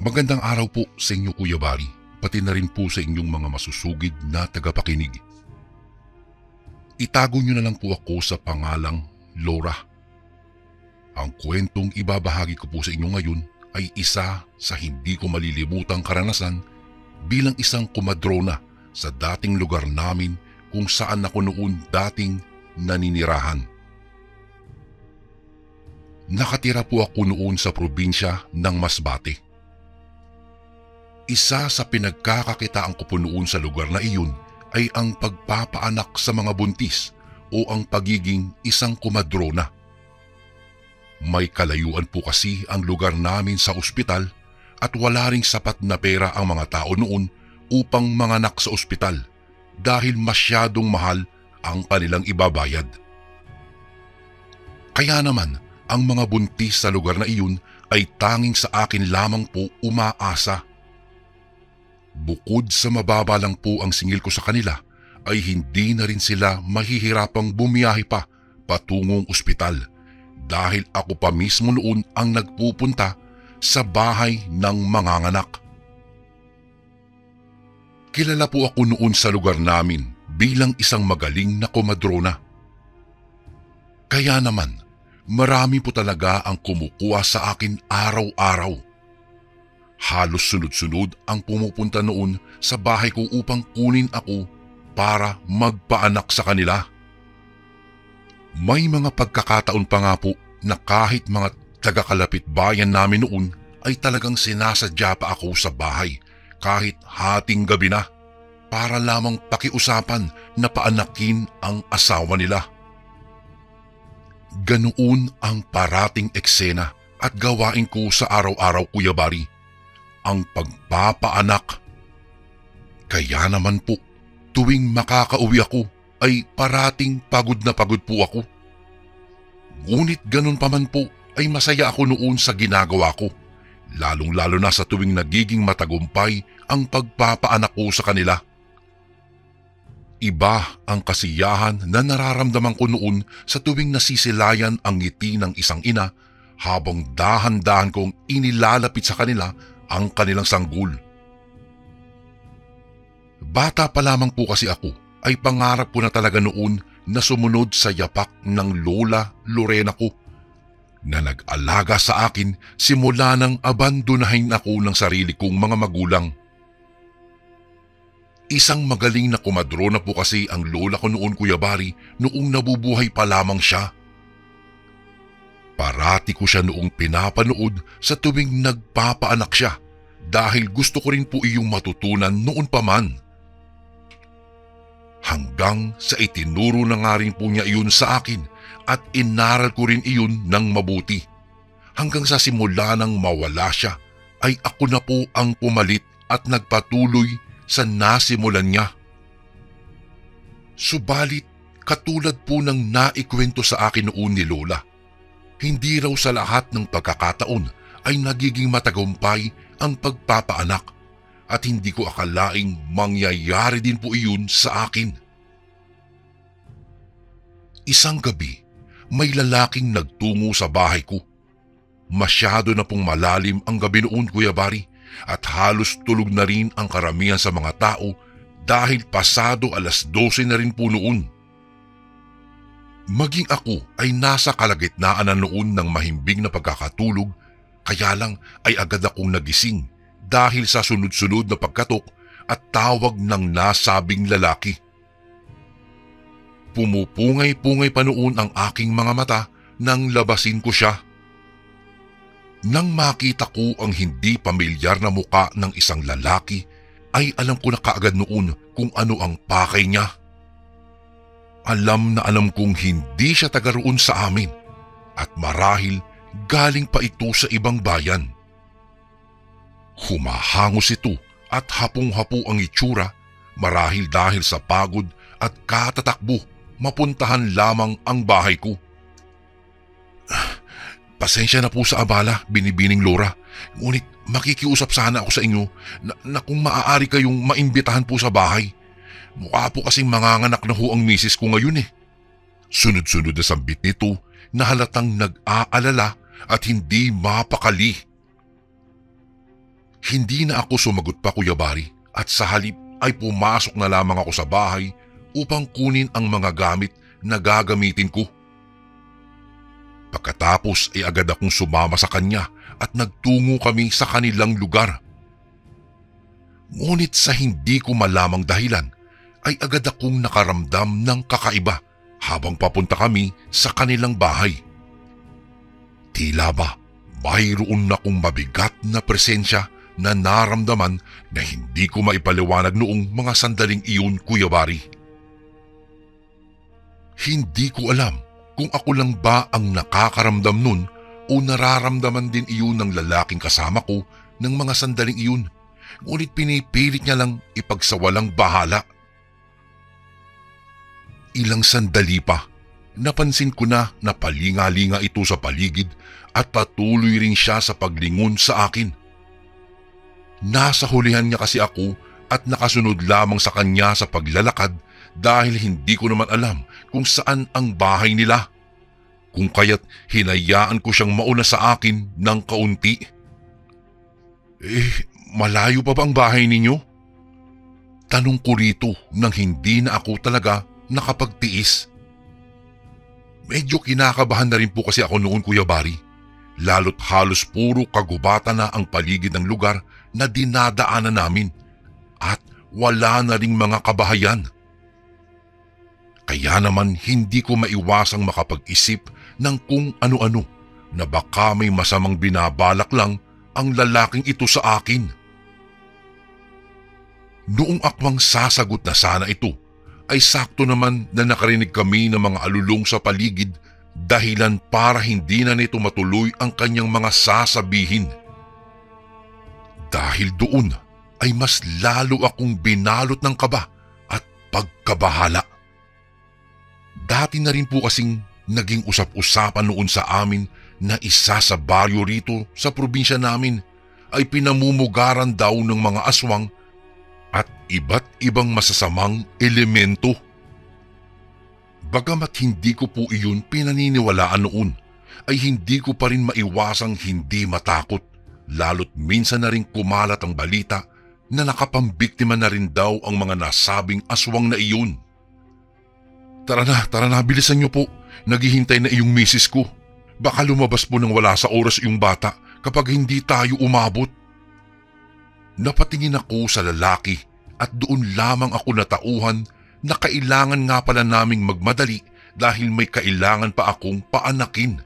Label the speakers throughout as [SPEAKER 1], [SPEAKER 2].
[SPEAKER 1] Magandang araw po sa inyo Kuya Bari, pati na rin po sa inyong mga masusugid na tagapakinig. Itago niyo na lang po ako sa pangalang Laura. Ang kwentong ibabahagi ko po sa inyo ngayon ay isa sa hindi ko malilimutang karanasan bilang isang kumadrona sa dating lugar namin kung saan ako noon dating naninirahan. Nakatira po ako noon sa probinsya ng Masbate. Isa sa pinagkakakitaan ko po noon sa lugar na iyon ay ang pagpapaanak sa mga buntis o ang pagiging isang kumadrona. May kalayuan po kasi ang lugar namin sa ospital at wala ring sapat na pera ang mga tao noon upang manganak sa ospital dahil masyadong mahal ang kanilang ibabayad. Kaya naman, ang mga buntis sa lugar na iyon ay tanging sa akin lamang po umaasa. Bukod sa mababa lang po ang singil ko sa kanila, ay hindi na rin sila mahihirapang bumiyahe pa patungong ospital dahil ako pa mismo noon ang nagpupunta sa bahay ng manganganak. Kilala po ako noon sa lugar namin bilang isang magaling na komadrona. Kaya naman, marami po talaga ang kumukuha sa akin araw-araw. Halos sunod-sunod ang pumupunta noon sa bahay ko upang kunin ako para magpaanak sa kanila. May mga pagkakataon pa nga po na kahit mga taga-kalapit bayan namin noon ay talagang sinasadya pa ako sa bahay kahit hating gabi na para lamang pakiusapan na paanakin ang asawa nila. Ganoon ang parating eksena at gawain ko sa araw-araw Kuya Bari, ang pagpapaanak. Kaya naman po, tuwing makakauwi ako ay parating pagod na pagod po ako. Ngunit ganun pa man po ay masaya ako noon sa ginagawa ko, lalong-lalo na sa tuwing nagiging matagumpay ang pagpapaanak ko sa kanila. Iba ang kasiyahan na nararamdaman ko noon sa tuwing nasisilayan ang ngiti ng isang ina habang dahan-dahan kong inilalapit sa kanila ang kanilang sanggol. Bata pa lamang po kasi ako ay pangarap ko na talaga noon na sumunod sa yapak ng Lola Lorena ko na nag-alaga sa akin simula nang abandonahin ako ng sarili kong mga magulang. Isang magaling na kumadrona po kasi ang lola ko noon Kuya Bari noong nabubuhay pa lamang siya. Parati ko siya noong pinapanood sa tuwing nagpapaanak siya dahil gusto ko rin po iyong matutunan noon pa man. Hanggang sa itinuro na nga rin po niya iyon sa akin at inaral ko rin iyon ng mabuti. Hanggang sa simula nang mawala siya ay ako na po ang pumalit at nagpatuloy sa nasimulan niya. Subalit katulad po ng naikwento sa akin noon ni Lola, hindi raw sa lahat ng pagkakataon ay nagiging matagumpay ang pagpapaanak at hindi ko akalaing mangyayari din po iyon sa akin. Isang gabi, may lalaking nagtungo sa bahay ko. Masyado na pong malalim ang gabi noon Kuya Bari at halos tulog na rin ang karamihan sa mga tao dahil pasado 12:00 na rin po noon. Maging ako ay nasa kalagitnaan na noon ng mahimbing na pagkakatulog, kaya lang ay agad akong nagising dahil sa sunod-sunod na pagkatok at tawag ng nasabing lalaki. Pumupungay-pungay pa noon ang aking mga mata nang labasin ko siya. Nang makita ko ang hindi pamilyar na muka ng isang lalaki, ay alam ko na kaagad noon kung ano ang pakay niya. Alam na alam kong hindi siya taga roon sa amin at marahil galing pa ito sa ibang bayan. Humahangos ito at hapong-hapo ang itsura marahil dahil sa pagod at katatakbo mapuntahan lamang ang bahay ko. Pasensya na po sa abala, binibining Laura. Ngunit makikiusap sana ako sa inyo na kung maaari kayong maimbitahan po sa bahay. Mukha po kasing manganganak na ho ang misis ko ngayon eh. Sunod-sunod na sambit nito na halatang nag-aalala at hindi mapakali. Hindi na ako sumagot pa, Kuya Bari, at sa halip ay pumasok na lamang ako sa bahay upang kunin ang mga gamit na gagamitin ko. Pagkatapos ay agad akong sumama sa kanya at nagtungo kami sa kanilang lugar. Ngunit sa hindi ko malamang dahilan ay agad akong nakaramdam ng kakaiba habang papunta kami sa kanilang bahay. Tila ba mayroon akong mabigat na presensya na naramdaman na hindi ko maipaliwanag noong mga sandaling iyon, Kuya Bari. Hindi ko alam kung ako lang ba ang nakakaramdam nun o nararamdaman din iyon ng lalaking kasama ko ng mga sandaling iyon, ngunit pinipilit niya lang ipagsawalang bahala. Ilang sandali pa, napansin ko na palinga-linga ito sa paligid at patuloy rin siya sa paglingon sa akin. Nasa hulihan niya kasi ako at nakasunod lamang sa kanya sa paglalakad dahil hindi ko naman alam kung saan ang bahay nila. Kung kaya't hinayaan ko siyang mauna sa akin ng kaunti. Malayo pa ba ang bahay ninyo? Tanong ko rito nang hindi na ako talaga nakapagtiis. Medyo kinakabahan na rin po kasi ako noon, Kuya Bari. Lalo't halos puro kagubatan na ang paligid ng lugar na dinadaanan namin at wala na ring mga kabahayan. Kaya naman hindi ko maiwasang makapag-isip ng kung ano-ano na baka may masamang binabalak lang ang lalaking ito sa akin. Noong akwang sasagot na sana ito, ay sakto naman na nakarinig kami ng mga alulong sa paligid dahilan para hindi na nito matuloy ang kanyang mga sasabihin. Dahil doon ay mas lalo akong binalot ng kaba at pagkabahala. Dati na rin po kasing naging usap-usapan noon sa amin na isa sa baryo rito sa probinsya namin ay pinamumugaran daw ng mga aswang at iba't ibang masasamang elemento. Bagamat hindi ko po iyon pinaniniwalaan noon, ay hindi ko pa rin maiwasang hindi matakot, lalo't minsan na rin kumalat ang balita na nakapambiktima na rin daw ang mga nasabing aswang na iyon. Tara na, bilisan niyo po. Naghihintay na iyong misis ko. Baka lumabas po nang wala sa oras iyong bata kapag hindi tayo umabot. Napatingin ako sa lalaki at doon lamang ako natauhan na kailangan nga pala naming magmadali dahil may kailangan pa akong paanakin.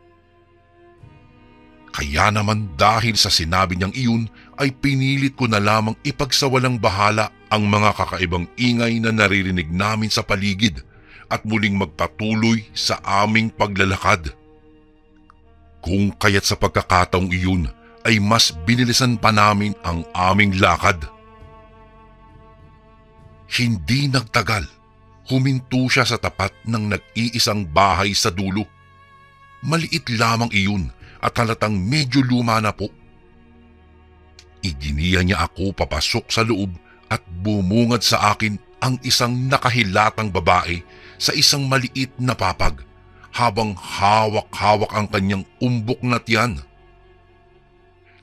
[SPEAKER 1] Kaya naman dahil sa sinabi niyang iyon ay pinilit ko na lamang ipagsawalang bahala ang mga kakaibang ingay na naririnig namin sa paligid at muling magpatuloy sa aming paglalakad. Kung kaya't sa pagkakataong iyon ay mas binilisan pa namin ang aming lakad. Hindi nagtagal, huminto siya sa tapat ng nag-iisang bahay sa dulo. Maliit lamang iyon at halatang medyo luma na po. Iginiya niya ako papasok sa loob at bumungad sa akin ang isang nakahilatang babae sa isang maliit na papag habang hawak-hawak ang kanyang umbok na tiyan.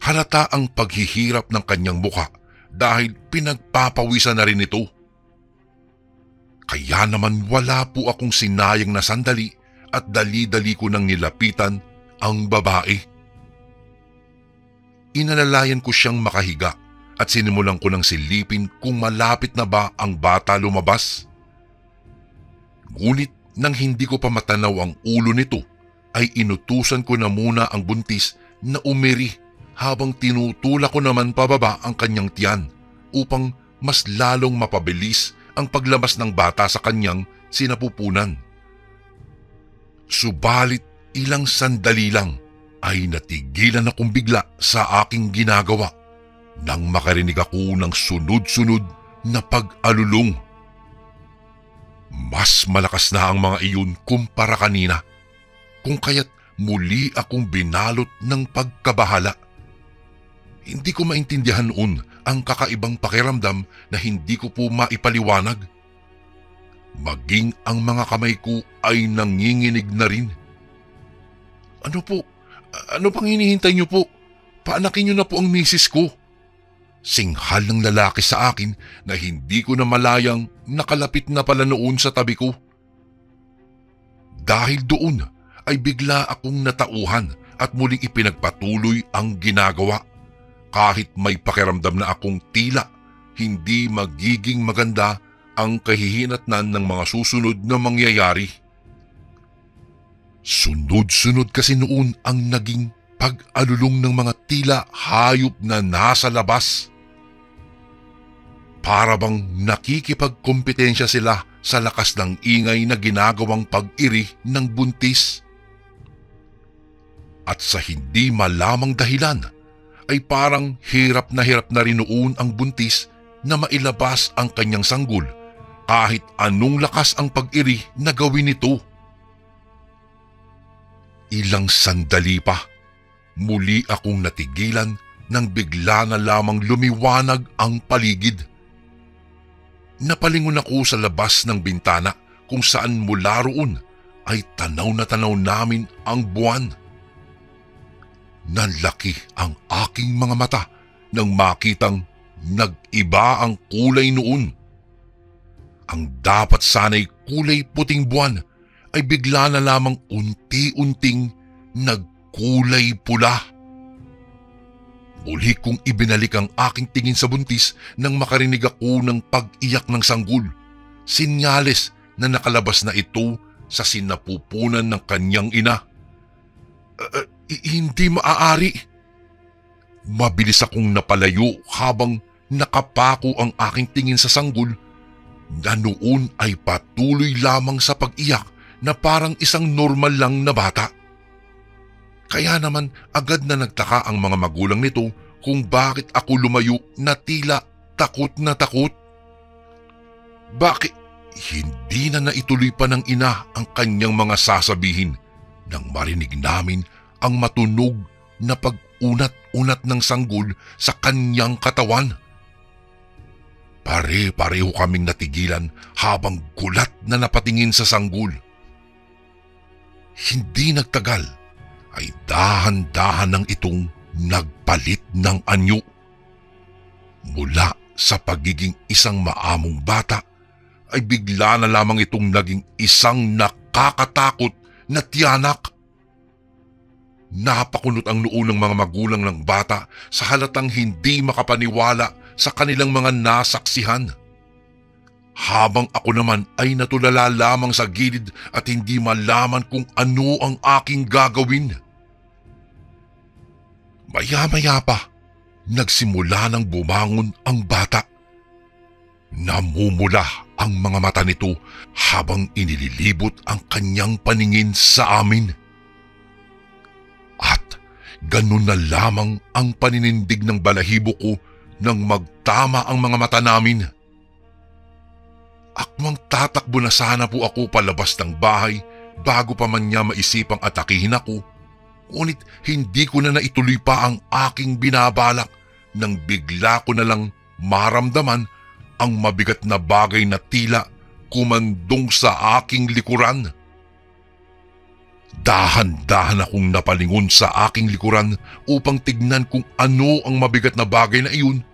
[SPEAKER 1] Halata ang paghihirap ng kanyang mukha dahil pinagpapawisan na rin ito. Kaya naman wala po akong sinayang na sandali at dali-dali ko nang nilapitan ang babae. Inalalayan ko siyang makahiga at sinimulan ko ng silipin kung malapit na ba ang bata lumabas. Ngunit nang hindi ko pa matanaw ang ulo nito, ay inutusan ko na muna ang buntis na umiri habang tinutulak ko naman pababa ang kanyang tiyan upang mas lalong mapabilis ang paglabas ng bata sa kanyang sinapupunan. Subalit ilang sandali lang ay natigilan akong bigla sa aking ginagawa nang makarinig ako ng sunod-sunod na pag-alulong. Mas malakas na ang mga iyon kumpara kanina, kung kaya't muli akong binalot ng pagkabahala. Hindi ko maintindihan noon ang kakaibang pakiramdam na hindi ko po maipaliwanag. Maging ang mga kamay ko ay nanginginig na rin. Ano po? Ano pang hinihintay niyo po? Paanakin niyo na po ang misis ko. Singhal ng lalaki sa akin na hindi ko na malayang nakalapit na pala noon sa tabi ko. Dahil doon ay bigla akong natauhan at muling ipinagpatuloy ang ginagawa kahit may pakiramdam na akong tila hindi magiging maganda ang kahihinatnan ng mga susunod na mangyayari. Sunod-sunod kasi noon ang naging pag-alulong ng mga tila hayop na nasa labas. Para bang nakikipagkompetensya sila sa lakas ng ingay na ginagawang pag-iri ng buntis. At sa hindi malamang dahilan ay parang hirap na rin noon ang buntis na mailabas ang kanyang sanggol kahit anong lakas ang pag-iri na gawin nito. Ilang sandali pa, muli akong natigilan nang bigla na lamang lumiwanag ang paligid. Napalingon ako sa labas ng bintana kung saan mula roon ay tanaw na tanaw namin ang buwan. Nanlaki ang aking mga mata nang makitang nag-iba ang kulay noon. Ang dapat sana'y kulay puting buwan ay bigla na lamang unti-unting nagkulay pula. Muli kong ibinalik ang aking tingin sa buntis nang makarinig ako ng pag-iyak ng sanggol. Sinyales na nakalabas na ito sa sinapupunan ng kanyang ina. Hindi maaari. Mabilis akong napalayo habang nakapako ang aking tingin sa sanggol na noon ay patuloy lamang sa pag-iyak na parang isang normal lang na bata. Kaya naman agad na nagtaka ang mga magulang nito kung bakit ako lumayo na tila takot na takot. Bakit hindi na naituloy pa ng ina ang kanyang mga sasabihin nang marinig namin ang matunog na pag-unat-unat ng sanggol sa kanyang katawan? Pare-pareho kaming natigilan habang gulat na napatingin sa sanggol. Hindi nagtagal ay dahan-dahan nang itong nagpalit ng anyo. Mula sa pagiging isang maamong bata ay bigla na lamang itong naging isang nakakatakot na tiyanak. Napakunot ang noo ng mga magulang ng bata sa halatang hindi makapaniwala sa kanilang mga nasaksihan. Habang ako naman ay natulala lamang sa gilid at hindi malaman kung ano ang aking gagawin. Maya-maya pa, nagsimula nang bumangon ang bata. Namumula ang mga mata nito habang inililibot ang kanyang paningin sa amin. At ganun na lamang ang paninindig ng balahibo ko nang magtama ang mga mata namin. Akmang tatakbo na sana po ako palabas ng bahay bago pa man niya maisipang atakihin ako. Ngunit hindi ko na naituloy pa ang aking binabalak nang bigla ko na lang maramdaman ang mabigat na bagay na tila kumandong sa aking likuran. Dahan-dahan akong napalingon sa aking likuran upang tignan kung ano ang mabigat na bagay na iyon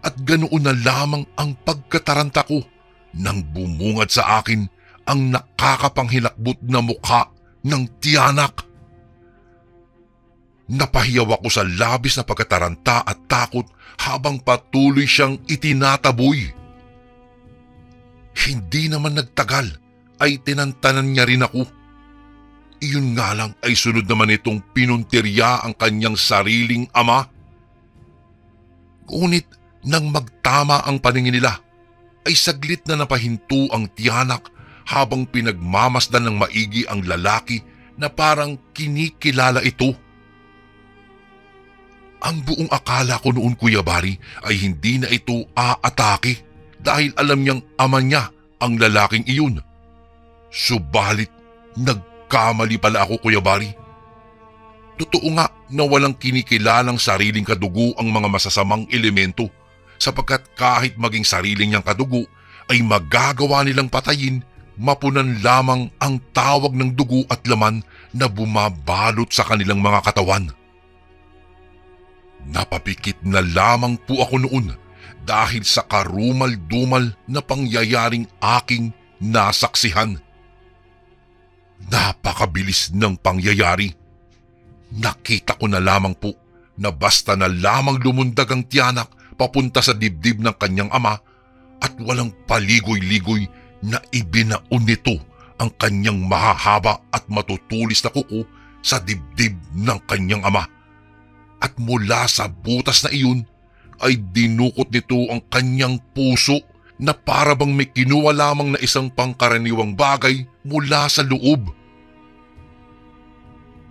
[SPEAKER 1] at ganoon na lamang ang pagkataranta ko nang bumungad sa akin ang nakakapanghilakbot na mukha ng tiyanak. Napahiyaw ako sa labis na pagkataranta at takot habang patuloy siyang itinataboy. Hindi naman nagtagal ay tinantanan niya rin ako. Iyon nga lang ay sunod naman itong pinuntirya ang kanyang sariling ama. Ngunit nang magtama ang paningin nila, ay saglit na napahinto ang tiyanak habang pinagmamasdan ng maigi ang lalaki na parang kinikilala ito. Ang buong akala ko noon, Kuya Bari, ay hindi na ito aatake dahil alam niyang ama niya ang lalaking iyon. Subalit nagkamali pala ako, Kuya Bari. Totoo nga na walang kinikilalang sariling kadugo ang mga masasamang elemento sapagkat kahit maging sariling niyang kadugo ay magagawa nilang patayin, mapunan lamang ang tawag ng dugo at laman na bumabalot sa kanilang mga katawan. Napapikit na lamang po ako noon dahil sa karumal-dumal na pangyayaring aking nasaksihan. Napakabilis ng pangyayari. Nakita ko na lamang po na basta na lamang lumundag ang tiyanak papunta sa dibdib ng kanyang ama at walang paligoy-ligoy na ibinaon nito ang kanyang mahahaba at matutulis na kuko sa dibdib ng kanyang ama. At mula sa butas na iyon ay dinukot nito ang kanyang puso na para bang may kinuha lamang na isang pangkaraniwang bagay mula sa loob.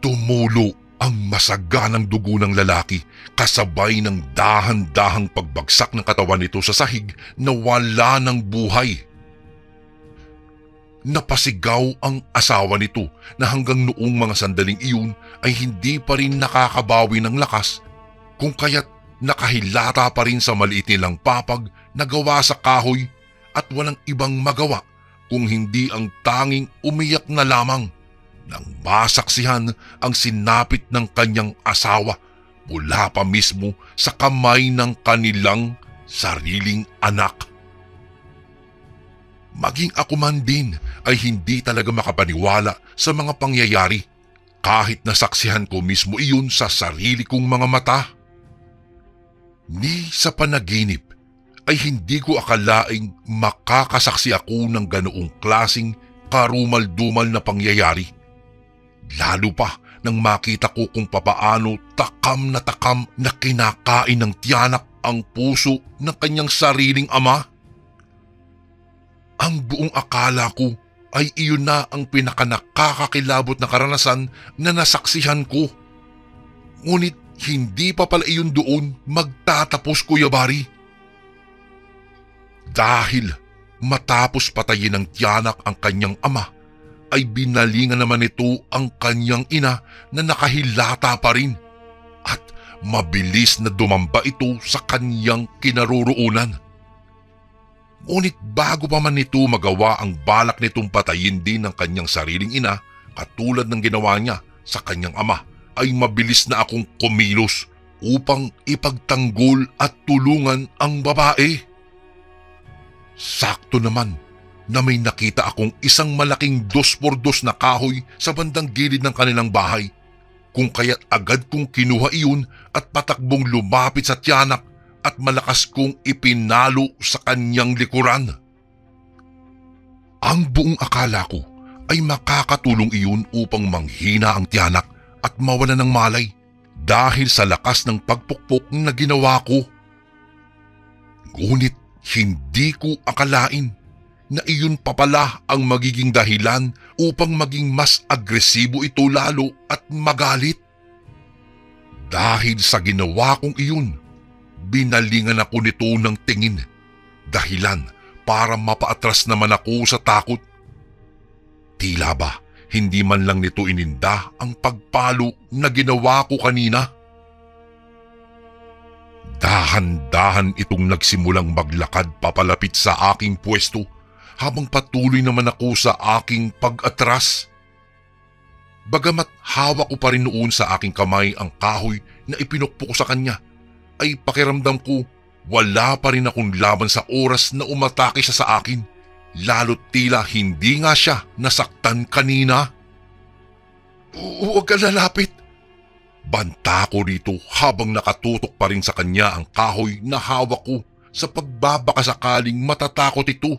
[SPEAKER 1] Tumulo ang masaganang dugo ng lalaki kasabay ng dahan-dahang pagbagsak ng katawan nito sa sahig na wala ng buhay. Napasigaw ang asawa nito na hanggang noong mga sandaling iyon ay hindi pa rin nakakabawi ng lakas, kung kaya't nakahilata pa rin sa maliit nilang papag na gawa sa kahoy at walang ibang magawa kung hindi ang tanging umiyak na lamang nang masaksihan ang sinapit ng kanyang asawa mula pa mismo sa kamay ng kanilang sariling anak. Maging ako man din ay hindi talaga makapaniwala sa mga pangyayari kahit nasaksihan ko mismo iyon sa sarili kong mga mata. Ni sa panaginip ay hindi ko akalaing makakasaksi ako ng ganoong klasing karumal-dumal na pangyayari. Lalo pa nang makita ko kung papaano takam na kinakain ng tiyanak ang puso ng kanyang sariling ama. Ang buong akala ko ay iyon na ang pinakanakakakilabot na karanasan na nasaksihan ko. Ngunit hindi pa pala iyon doon magtatapos, Kuya Bari. Dahil matapos patayin ng tiyanak ang kanyang ama, ay binalingan naman nito ang kanyang ina na nakahilata pa rin at mabilis na dumamba ito sa kanyang kinaroroonan. Ngunit bago pa man nito magawa ang balak nitong patayin din ng kanyang sariling ina katulad ng ginawa niya sa kanyang ama, ay mabilis na akong kumilos upang ipagtanggol at tulungan ang babae. Sakto naman na may nakita akong isang malaking 2x2 na kahoy sa bandang gilid ng kanilang bahay, kung kaya't agad kong kinuha iyon at patakbong lumapit sa tiyanak at malakas kong ipinalo sa kanyang likuran. Ang buong akala ko ay makakatulong iyon upang manghina ang tiyanak at mawala ng malay dahil sa lakas ng pagpukpok na ginawa ko. Ngunit hindi ko akalain na iyon pa pala ang magiging dahilan upang maging mas agresibo ito lalo at magalit. Dahil sa ginawa kong iyon, binalingan ako nito ng tingin, dahilan para mapaatras naman ako sa takot. Tila ba hindi man lang nito ininda ang pagpalo na ginawa ko kanina? Dahan-dahan itong nagsimulang maglakad papalapit sa aking pwesto habang patuloy naman ako sa aking pag-atras. Bagamat hawak ko pa rin noon sa aking kamay ang kahoy na ipinukpok ko sa kanya, ay pakiramdam ko wala pa rin akong laban sa oras na umatake siya sa akin, lalo't tila hindi nga siya nasaktan kanina. "Huwag ka lalapit!" banta ko rito habang nakatutok pa rin sa kanya ang kahoy na hawak ko sa pagbabakasakaling matatakot ito.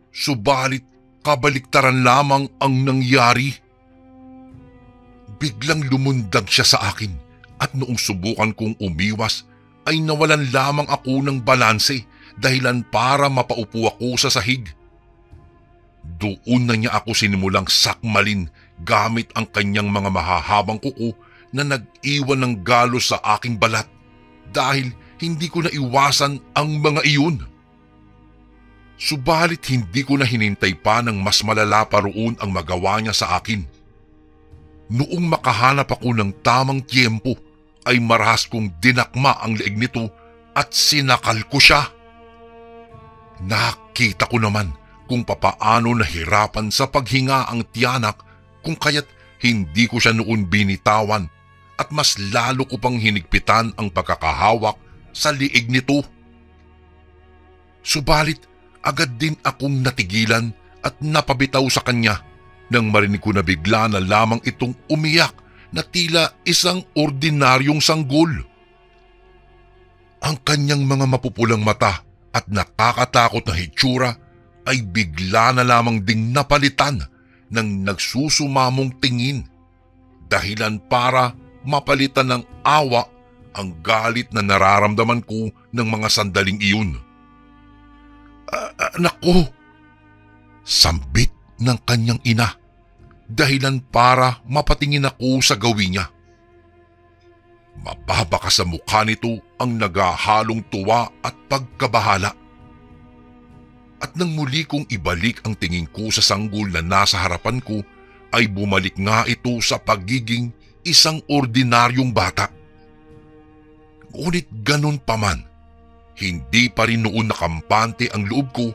[SPEAKER 1] Subalit kabaliktaran lamang ang nangyari. Biglang lumundag siya sa akin at noong subukan kong umiwas ay nawalan lamang ako ng balanse dahilan para mapaupo ako sa sahig. Doon na niya ako sinimulang sakmalin gamit ang kanyang mga mahahabang kuko na nag-iwan ng galos sa aking balat dahil hindi ko na iwasan ang mga iyon. Subalit hindi ko na hinintay pa ng mas malala pa roon ang magawa niya sa akin. Noong makahanap ako ng tamang tiyempo ay marahas kong dinakma ang leeg nito at sinakal ko siya. Nakita ko naman kung papaano nahirapan sa paghinga ang tiyanak, kung kaya't hindi ko siya noon binitawan at mas lalo ko pang hinigpitan ang pagkakahawak sa liig nito. Subalit agad din akong natigilan at napabitaw sa kanya nang marinig ko na bigla na lamang itong umiyak na tila isang ordinaryong sanggol. Ang kanyang mga mapupulang mata at nakakatakot na hitsura ay bigla na lamang ding napalitan ng nagsusumamong tingin, dahilan para mapalitan ng awa ang galit na nararamdaman ko ng mga sandaling iyon. Naku! Sambit ng kanyang ina, dahilan para mapatingin ako sa gawin niya. Mababaka sa mukha nito ang nagahalong tuwa at pagkabahala. At nang muli kong ibalik ang tingin ko sa sanggol na nasa harapan ko, ay bumalik nga ito sa pagiging isang ordinaryong bata. Ngunit ganun pa man, hindi pa rin noon nakampante ang loob ko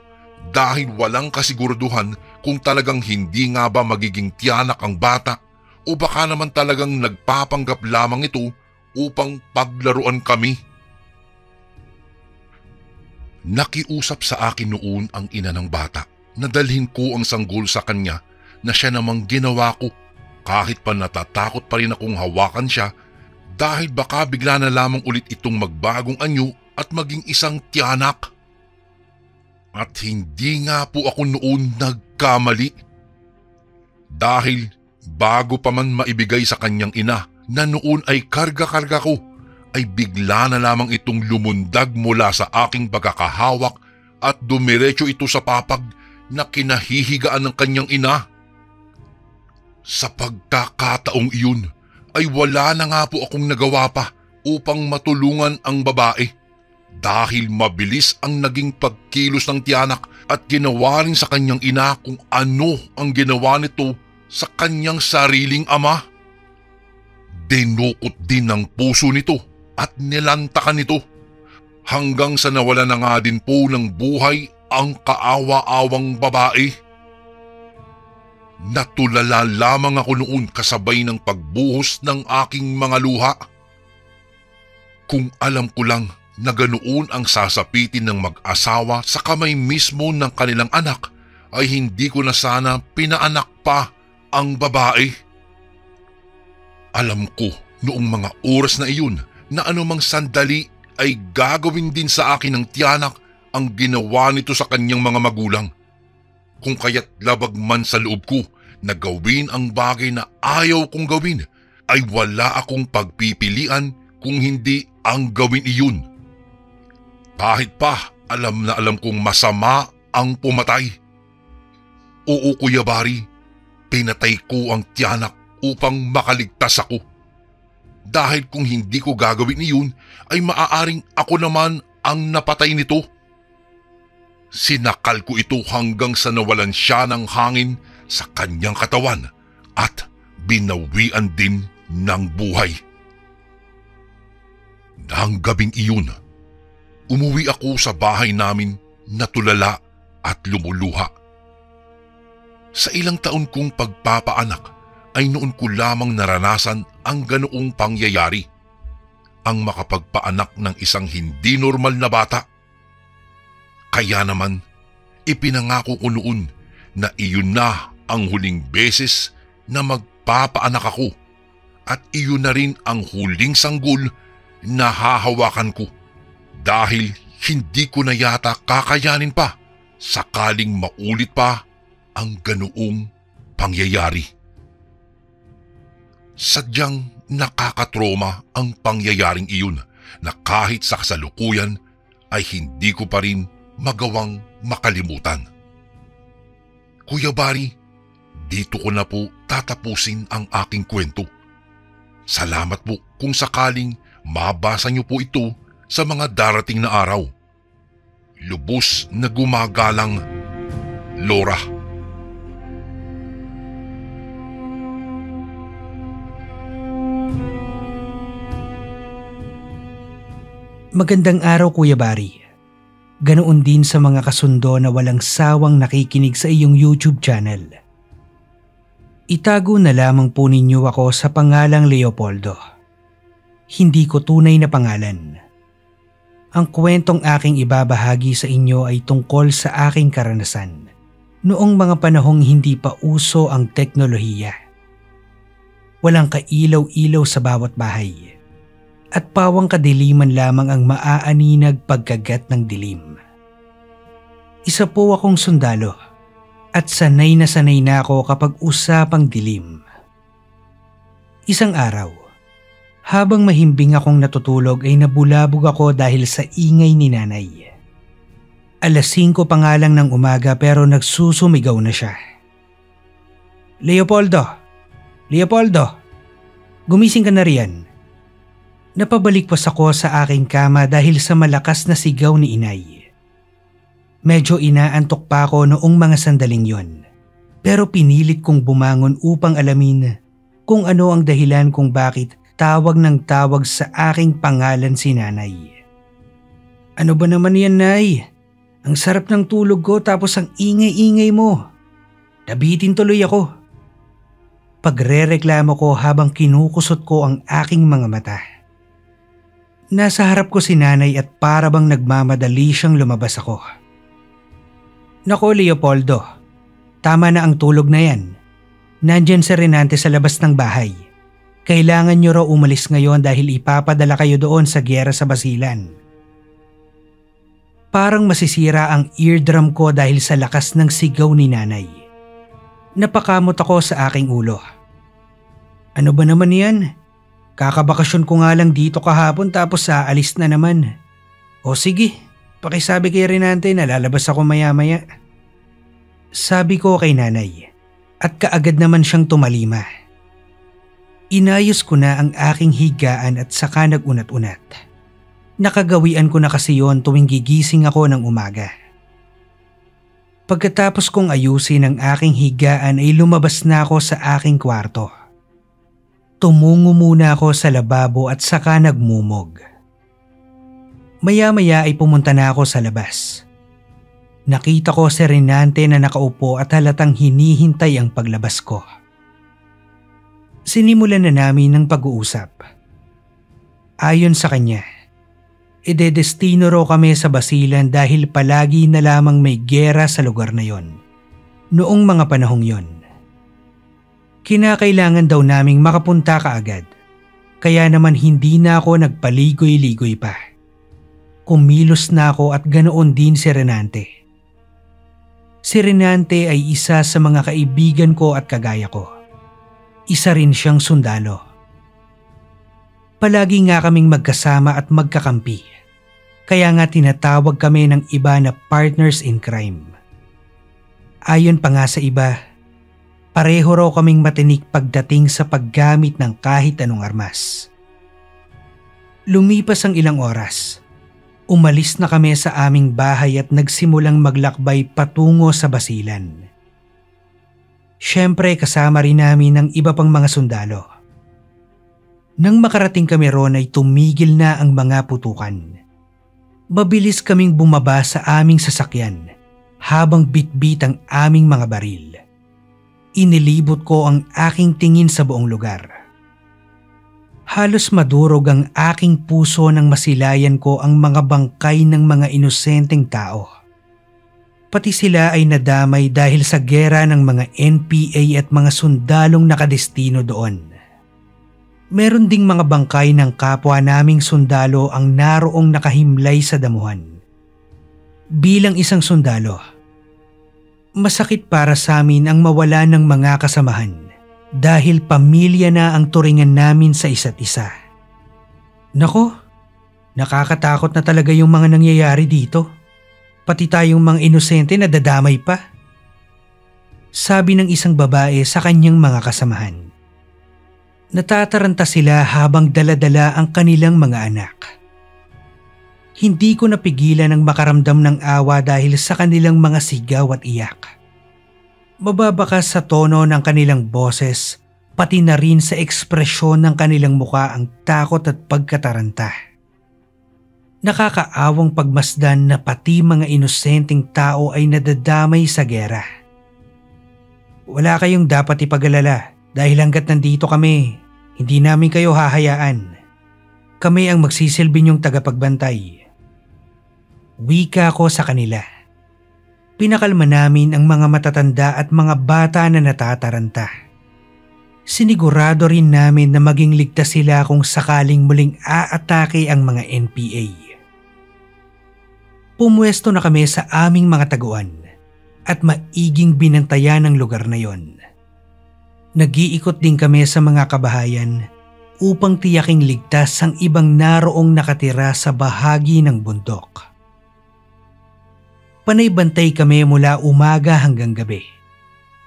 [SPEAKER 1] dahil walang kasiguraduhan kung talagang hindi nga ba magiging tiyanak ang bata o baka naman talagang nagpapanggap lamang ito upang paglaruan kami. Nakiusap sa akin noon ang ina ng bata na dalhin ko ang sanggol sa kanya na siya namang ginawa ko kahit pa natatakot pa rin akong hawakan siya dahil baka bigla na lamang ulit itong magbagong anyo at maging isang tiyanak. At hindi nga po ako noon nagkamali. Dahil bago pa man maibigay sa kanyang ina na noon ay karga-karga ko, ay bigla na lamang itong lumundag mula sa aking pagkakahawak at dumiretso ito sa papag na kinahihigaan ng kanyang ina. Sa pagkakataong iyon ay wala na nga po akong nagawa pa upang matulungan ang babae dahil mabilis ang naging pagkilos ng tiyanak at ginawa rin sa kanyang ina kung ano ang ginawa nito sa kanyang sariling ama. Dinukot din ng puso nito at nilantakan nito hanggang sa nawala na nga din po ng buhay ang kaawa-awang babae. Natulala lamang ako noon kasabay ng pagbuhos ng aking mga luha. Kung alam ko lang na ganoon ang sasapitin ng mag-asawa sa kamay mismo ng kanilang anak, ay hindi ko na sana pinaanak pa ang babae. Alam ko noong mga oras na iyon na anumang sandali ay gagawin din sa akin ng tiyanak ang ginawa nito sa kanyang mga magulang. Kung kaya't labag man sa loob ko na gawin ang bagay na ayaw kong gawin, ay wala akong pagpipilian kung hindi ang gawin iyon. Kahit pa alam na alam kong masama ang pumatay. Oo, Kuya Bari, pinatay ko ang tiyanak upang makaligtas ako. Dahil kung hindi ko gagawin iyon, ay maaaring ako naman ang napatay nito. Sinakal ko ito hanggang sa nawalan siya ng hangin sa kanyang katawan at binawian din ng buhay. Nang gabing iyon, umuwi ako sa bahay namin na tulala at lumuluha. Sa ilang taon kong pagpapaanak, ay noon ko lamang naranasan ang ganoong pangyayari, ang makapagpaanak ng isang hindi normal na bata. Kaya naman, ipinangako ko noon na iyon na ang huling beses na magpapaanak ako at iyon na rin ang huling sanggol na hahawakan ko dahil hindi ko na yata kakayanin pa sakaling maulit pa ang ganoong pangyayari. Sadyang nakakatroma ang pangyayaring iyon na kahit sa kasalukuyan ay hindi ko pa rin magawang makalimutan. Kuya Bari, dito ko na po tatapusin ang aking kwento. Salamat po kung sakaling mabasa niyo po ito sa mga darating na araw. Lubos na gumagalang, Laura.
[SPEAKER 2] Magandang araw, Kuya Bari. Ganoon din sa mga kasundo na walang sawang nakikinig sa iyong YouTube channel. Itago na lamang po ninyo ako sa pangalang Leopoldo. hindi ko tunay na pangalan. Ang kwentong aking ibabahagi sa inyo ay tungkol sa aking karanasan noong mga panahong hindi pa uso ang teknolohiya. Walang kailaw-ilaw sa bawat bahay at pawang kadiliman lamang ang maaaninag pagkagat ng dilim. Isa po akong sundalo at sanay na ako kapag usapang dilim. Isang araw, habang mahimbing akong natutulog ay nabulabog ako dahil sa ingay ni nanay. 5:00 pa nga lang ng umaga pero nagsusumigaw na siya. Leopoldo! Leopoldo! Gumising ka na riyan. Napabalik-pas ako sa aking kama dahil sa malakas na sigaw ni inay. Medyo inaantok pa ako noong mga sandaling yon, pero pinilit kong bumangon upang alamin kung ano ang dahilan kung bakit tawag ng tawag sa aking pangalan si nanay. Ano ba naman yan, Nay? Ang sarap ng tulog ko tapos ang ingay-ingay mo. Nabitin tuloy ako. Pagrereklamo ko habang kinukusot ko ang aking mga mata. Nasa harap ko si nanay at para bang nagmamadali siyang lumabas ako. Nako Leopoldo, tama na ang tulog na yan. Nandyan si Renante sa labas ng bahay. Kailangan niyo raw umalis ngayon dahil ipapadala kayo doon sa giyera sa Basilan. Parang masisira ang eardrum ko dahil sa lakas ng sigaw ni nanay. Napakamot ako sa aking ulo. Ano ba naman yan? Kakabakasyon ko nga lang dito kahapon tapos aalis na naman. O sige, pakisabi kay Renante na lalabas ako maya-maya. Sabi ko kay nanay at kaagad naman siyang tumalima. Inayos ko na ang aking higaan at saka nagunat-unat. Nakagawian ko na kasi yon tuwing gigising ako ng umaga. Pagkatapos kong ayusin ang aking higaan ay lumabas na ako sa aking kwarto. Tumungo muna ako sa lababo at saka nagmumog. Maya-maya ay pumunta na ako sa labas. Nakita ko si Renante na nakaupo at halatang hinihintay ang paglabas ko. Sinimulan na namin ng pag-uusap. Ayon sa kanya, idedestino raw kami sa Basilan dahil palagi na lamang may giyera sa lugar na yon. Noong mga panahong yon. Kinakailangan daw naming makapunta kaagad, kaya naman hindi na ako nagpaligoy-ligoy pa. Kumilos na ako at ganoon din si Renante. Si Renante ay isa sa mga kaibigan ko at kagaya ko. Isa rin siyang sundalo. Palagi nga kaming magkasama at magkakampi. Kaya nga tinatawag kami ng iba na partners in crime. Ayon pa nga sa iba, pareho raw kaming matinik pagdating sa paggamit ng kahit anong armas. Lumipas ang ilang oras. Umalis na kami sa aming bahay at nagsimulang maglakbay patungo sa Basilan. Siyempre kasama rin namin ang iba pang mga sundalo. Nang makarating kami roon ay tumigil na ang mga putukan. Mabilis kaming bumaba sa aming sasakyan habang bitbit ang aming mga baril. Inilibot ko ang aking tingin sa buong lugar. Halos madurog ang aking puso nang masilayan ko ang mga bangkay ng mga inosenteng tao. Pati sila ay nadamay dahil sa gera ng mga NPA at mga sundalong nakadestino doon. Meron ding mga bangkay ng kapwa naming sundalo ang naroong nakahimlay sa damuhan. Bilang isang sundalo, masakit para sa amin ang mawala ng mga kasamahan dahil pamilya na ang turingan namin sa isa't isa. Nako, nakakatakot na talaga yung mga nangyayari dito. Pati tayong mga inosente na dadamay pa. Sabi ng isang babae sa kanyang mga kasamahan. Natataranta sila habang daladala ang kanilang mga anak. Hindi ko napigilan ang makaramdam ng awa dahil sa kanilang mga sigaw at iyak. Mababakas sa tono ng kanilang boses, pati na rin sa ekspresyon ng kanilang muka ang takot at pagkataranta. Nakakaawang pagmasdan na pati mga inosenteng tao ay nadadamay sa gera. Wala kayong dapat ipag-alala dahil hanggat nandito kami, hindi namin kayo hahayaan. Kami ang magsisilbi niyong tagapagbantay. Wika ko sa kanila. Pinakalma namin ang mga matatanda at mga bata na natataranta. Sinigurado rin namin na maging ligtas sila kung sakaling muling aatake ang mga NPA. Pumwesto na kami sa aming mga taguan at maiging binantayan ang lugar na yon. Nag-iikot din kami sa mga kabahayan upang tiyaking ligtas ang ibang naroong nakatira sa bahagi ng bundok. Panay-bantay kami mula umaga hanggang gabi.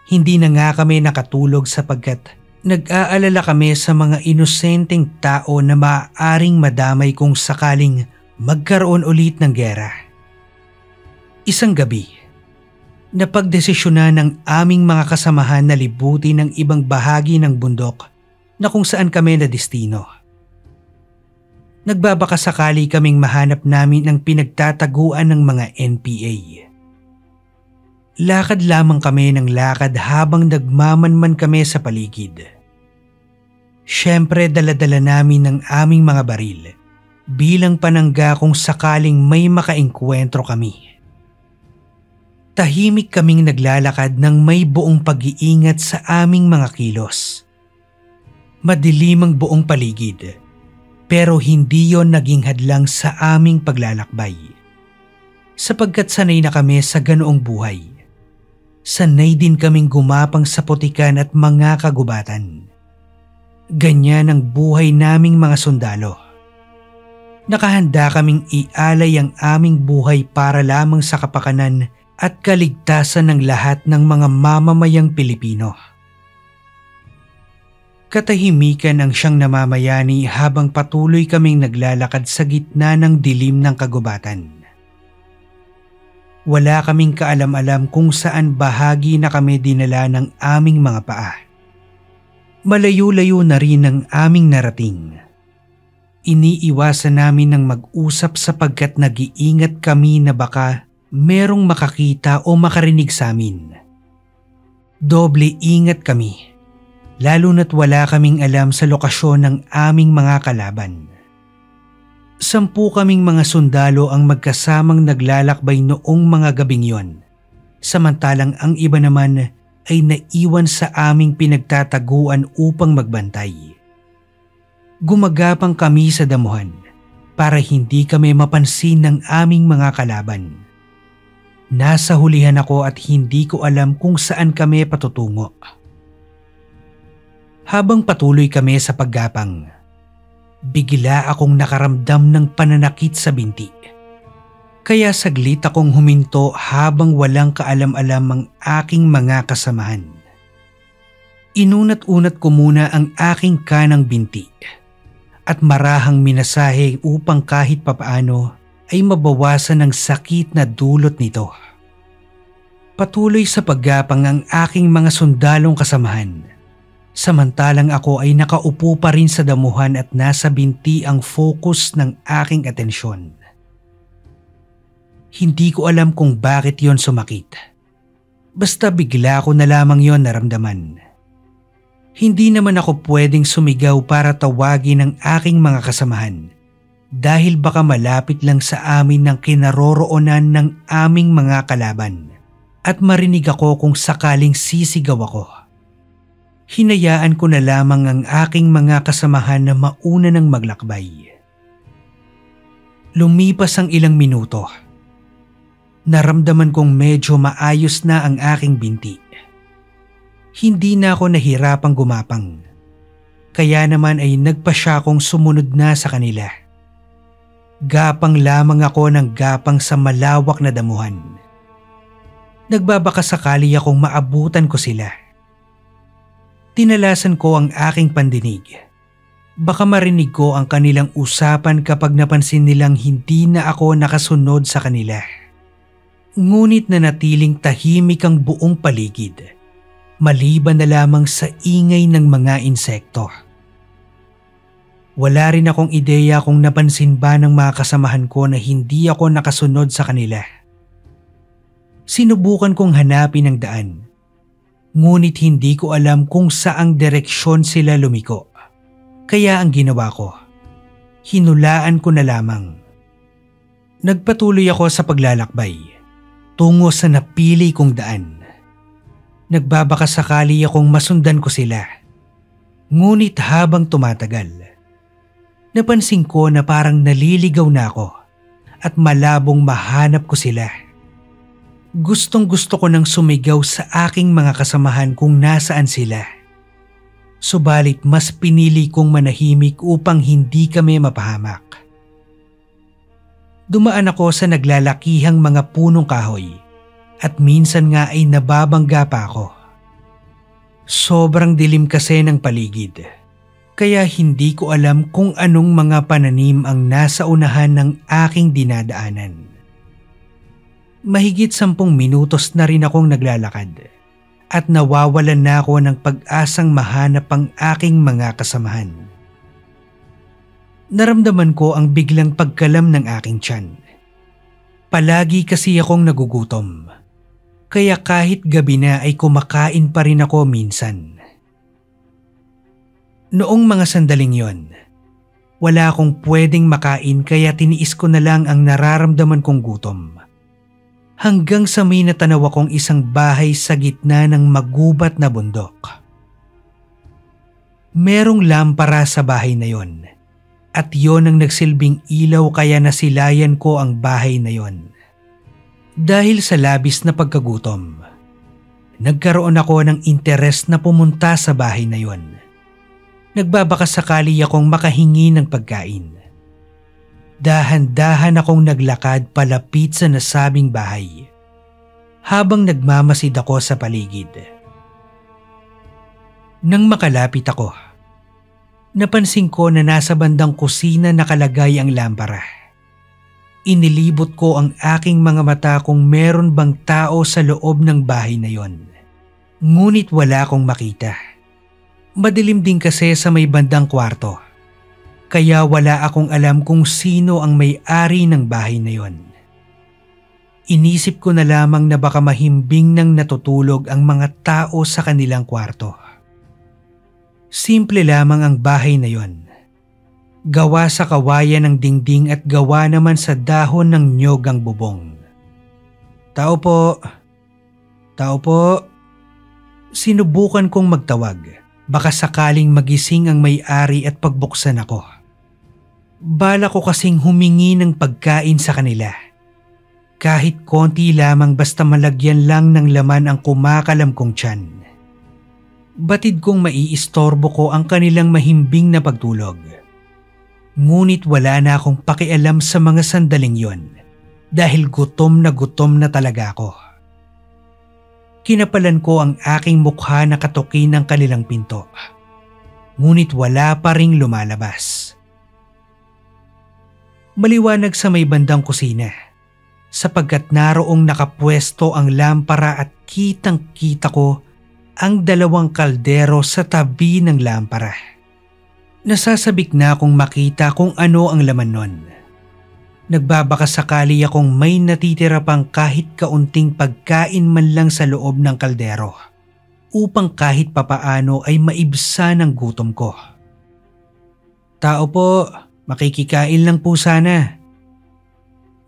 [SPEAKER 2] Hindi na nga kami nakatulog sapagkat nag-aalala kami sa mga inosenteng tao na maaaring madamay kung sakaling magkaroon ulit ng giyera. Isang gabi, napagdesisyonan ng aming mga kasamahan na libutin ng ibang bahagi ng bundok na kung saan kami na destino. Nagbabakasakali kaming mahanap namin ang pinagtataguan ng mga NPA. Lakad lamang kami ng lakad habang nagmamanman kami sa paligid. Siyempre dala-dala namin ang aming mga baril bilang panangga kung sakaling may makaengkwentro kami. Tahimik kaming naglalakad ng may buong pag-iingat sa aming mga kilos. Madilim ang buong paligid. Pero hindi yon naging hadlang sa aming paglalakbay. Sapagkat sanay na kami sa ganoong buhay. Sanay din kaming gumapang sa putikan at mga kagubatan. Ganyan ang buhay naming mga sundalo. Nakahanda kaming ialay ang aming buhay para lamang sa kapakanan at kaligtasan ng lahat ng mga mamamayang Pilipino. Katahimikan ang siyang namamayani habang patuloy kaming naglalakad sa gitna ng dilim ng kagubatan. Wala kaming kaalam-alam kung saan bahagi na kami dinala ng aming mga paa. Malayo-layo na rin ang aming narating. Iniiwasan namin ng mag-usap sapagkat nag-iingat kami na baka merong makakita o makarinig sa amin. Doble ingat kami. Lalo na't wala kaming alam sa lokasyon ng aming mga kalaban. 10 kaming mga sundalo ang magkasamang naglalakbay noong mga gabing yon, samantalang ang iba naman ay naiwan sa aming pinagtataguan upang magbantay. Gumagapang kami sa damuhan para hindi kami mapansin ng aming mga kalaban. Nasa hulihan ako at hindi ko alam kung saan kami patutungo. Habang patuloy kami sa paggapang, bigla akong nakaramdam ng pananakit sa binti. Kaya saglit akong huminto habang walang kaalam-alam ang aking mga kasamahan. Inunat-unat ko muna ang aking kanang binti at marahang minasahe upang kahit papaano ay mabawasan ang sakit na dulot nito. Patuloy sa paggapang ang aking mga sundalong kasamahan. Samantalang ako ay nakaupo pa rin sa damuhan at nasa binti ang focus ng aking atensyon. Hindi ko alam kung bakit yon sumakit. Basta bigla ko na lamang yon naramdaman. Hindi naman ako pwedeng sumigaw para tawagin ang aking mga kasamahan dahil baka malapit lang sa amin ng kinaroroonan ng aming mga kalaban at marinig ako kung sakaling sisigaw ako. Hinayaan ko na lamang ang aking mga kasamahan na mauna ng maglakbay. Lumipas ang ilang minuto. Naramdaman kong medyo maayos na ang aking binti. Hindi na ako nahirapang gumapang. Kaya naman ay nagpasya kong sumunod na sa kanila. Gapang lamang ako ng gapang sa malawak na damuhan. Nagbabakasakali akong maabutan ko sila. Tinalasan ko ang aking pandinig. Baka marinig ko ang kanilang usapan kapag napansin nilang hindi na ako nakasunod sa kanila. Ngunit nanatiling tahimik ang buong paligid, maliban na lamang sa ingay ng mga insekto. Wala rin akong ideya kung napansin ba ng mga kasamahan ko na hindi ako nakasunod sa kanila. Sinubukan kong hanapin ang daan. Ngunit hindi ko alam kung saang direksyon sila lumiko. Kaya ang ginawa ko, hinulaan ko na lamang. Nagpatuloy ako sa paglalakbay, tungo sa napili kong daan. Nagbabaka sakali akong masundan ko sila. Ngunit habang tumatagal, napansin ko na parang naliligaw na ako at malabong mahanap ko sila. Gustong gusto ko nang sumigaw sa aking mga kasamahan kung nasaan sila. Subalit mas pinili kong manahimik upang hindi kami mapahamak. Dumaan ako sa naglalakihang mga punong kahoy at minsan nga ay nababangga pa ako. Sobrang dilim kasi ng paligid, kaya hindi ko alam kung anong mga pananim ang nasa unahan ng aking dinadaanan. Mahigit 10 minutos na rin akong naglalakad at nawawalan na ako ng pag-asang mahanap ang aking mga kasamahan. Naramdaman ko ang biglang pagkalam ng aking tiyan. Palagi kasi akong nagugutom, kaya kahit gabi na ay kumakain pa rin ako minsan. Noong mga sandaling yon, wala akong pwedeng makain kaya tiniis ko na lang ang nararamdaman kong gutom. Hanggang sa may natanaw akong isang bahay sa gitna ng magubat na bundok. Merong lampara sa bahay na yon. At yon ang nagsilbing ilaw kaya nasilayan ko ang bahay na yon. Dahil sa labis na pagkagutom, nagkaroon ako ng interes na pumunta sa bahay na yon. Nagbabaka sakali akong makahingi ng pagkain. Dahan-dahan akong naglakad palapit sa nasabing bahay, habang nagmamasid ako sa paligid. Nang makalapit ako, napansin ko na nasa bandang kusina nakalagay ang lampara. Inilibot ko ang aking mga mata kung meron bang tao sa loob ng bahay na yon. Ngunit wala akong makita. Madilim din kasi sa may bandang kwarto, kaya wala akong alam kung sino ang may-ari ng bahay na yon. Inisip ko na lamang na baka mahimbing nang natutulog ang mga tao sa kanilang kwarto. Simple lamang ang bahay na yon. Gawa sa kawayan ng dingding at gawa naman sa dahon ng nyog ang bubong. Tao po. Tao po. Sinubukan kong magtawag. Baka sakaling magising ang may-ari at pagbuksan ako. Bala ko kasing humingi ng pagkain sa kanila. Kahit konti lamang basta malagyan lang ng laman ang kumakalam kong tiyan. Batid kong maiistorbo ko ang kanilang mahimbing na pagtulog. Ngunit wala na akong pakialam sa mga sandaling yon dahil gutom na talaga ako. Kinapalan ko ang aking mukha na katukin ng kanilang pinto. Ngunit wala pa ring lumalabas. Maliwanag sa may bandang kusina sapagkat naroong nakapwesto ang lampara at kitang-kita ko ang 2 kaldero sa tabi ng lampara. Nasasabik na akong makita kung ano ang laman nun. Nagbabaka sakali akong may natitira pang kahit kaunting pagkain man lang sa loob ng kaldero upang kahit papaano ay maibsan ang gutom ko. Tao po, makikikain lang po sana.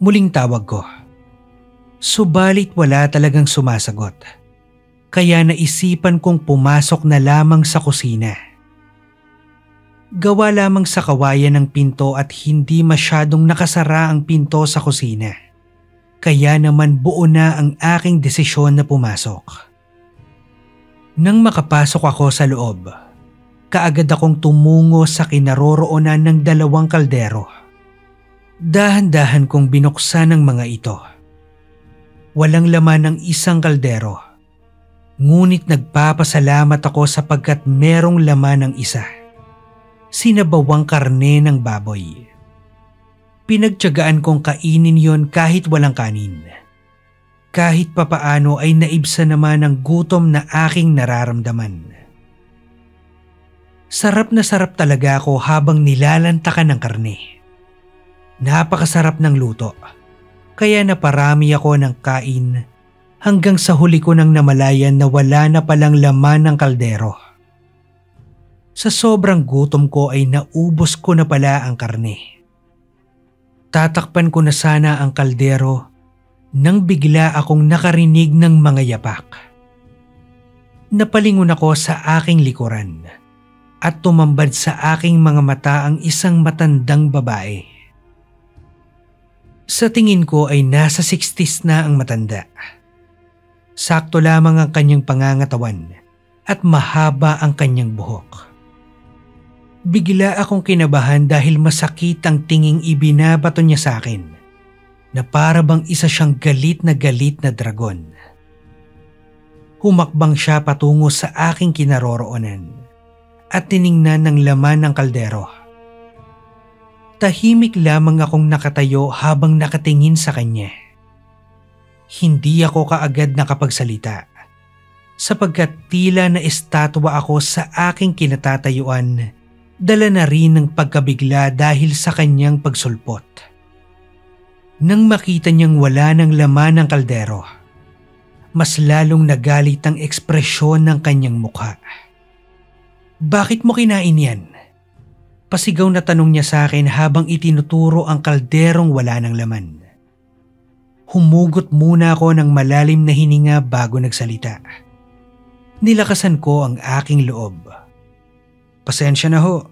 [SPEAKER 2] Muling tawag ko. Subalit wala talagang sumasagot. Kaya naisipan kong pumasok na lamang sa kusina. Gawa lamang sa kawayan ng pinto at hindi masyadong nakasara ang pinto sa kusina. Kaya naman buo na ang aking desisyon na pumasok. Nang makapasok ako sa loob, kaagad akong tumungo sa kinaroroonan ng 2 kaldero. Dahan-dahan kong binuksan ang mga ito. Walang laman ang isang kaldero. Ngunit nagpapasalamat ako sapagkat merong laman ang isa. Sinabawang karne ng baboy. Pinagtiyagaan kong kainin yon kahit walang kanin. Kahit papaano ay naibsa naman ang gutom na aking nararamdaman. Sarap na sarap talaga ako habang nilalantakan ng karne. Napakasarap ng luto, kaya naparami ako ng kain hanggang sa huli ko nang namalayan na wala na palang laman ng kaldero. Sa sobrang gutom ko ay naubos ko na pala ang karne. Tatakpan ko na sana ang kaldero nang bigla akong nakarinig ng mga yapak. Napalingon ako sa aking likuran at tumambad sa aking mga mata ang isang matandang babae. Sa tingin ko ay nasa 60s na ang matanda. Sakto lamang ang kanyang pangangatawan at mahaba ang kanyang buhok. Bigla akong kinabahan dahil masakit ang tinging ibinabato niya sa akin na para bang isa siyang galit na dragon. Humakbang siya patungo sa aking kinaroroonan at tiningnan ng laman ng kaldero. Tahimik lamang akong nakatayo habang nakatingin sa kanya. Hindi ako kaagad nakapagsalita sapagkat tila na estatwa ako sa aking kinatatayuan, dala na rin ng pagkabigla dahil sa kanyang pagsulpot. Nang makita niyang wala ng laman ng kaldero, mas lalong nagalit ang ekspresyon ng kanyang mukha. "Bakit mo kinain yan?" Pasigaw na tanong niya sa akin habang itinuturo ang kalderong wala ng laman. Humugot muna ako ng malalim na hininga bago nagsalita. Nilakasan ko ang aking loob. "Pasensya na ho.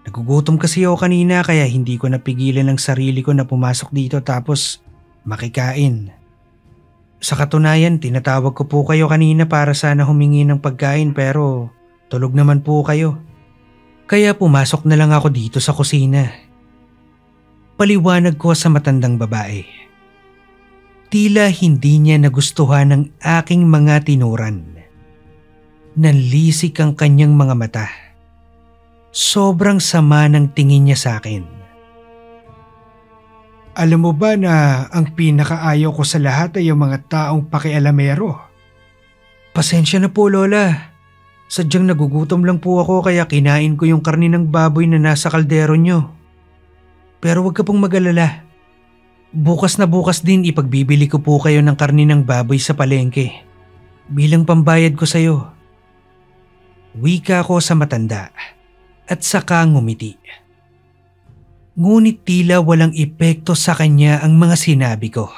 [SPEAKER 2] Nagugutom kasi ako kanina kaya hindi ko napigilan ang sarili ko na pumasok dito tapos makikain. Sa katunayan, tinatawag ko po kayo kanina para sana humingi ng pagkain pero tulog naman po kayo. Kaya pumasok na lang ako dito sa kusina." Paliwanag ko sa matandang babae. Tila hindi niya nagustuhan ang aking mga tinuran. Nanlisik ang kanyang mga mata. Sobrang sama ng tingin niya sa akin. "Alam mo ba na ang pinakaayaw ko sa lahat ay yung mga taong pakialamero?" "Pasensya na po, Lola. Sadyang nagugutom lang po ako kaya kinain ko yung karne ng baboy na nasa kaldero nyo. Pero wag ka pong mag-alala. Bukas na bukas din ipagbibili ko po kayo ng karne ng baboy sa palengke. Bilang pambayad ko sa'yo." Wika ko sa matanda at saka ngumiti. Ngunit tila walang epekto sa kanya ang mga sinabi ko.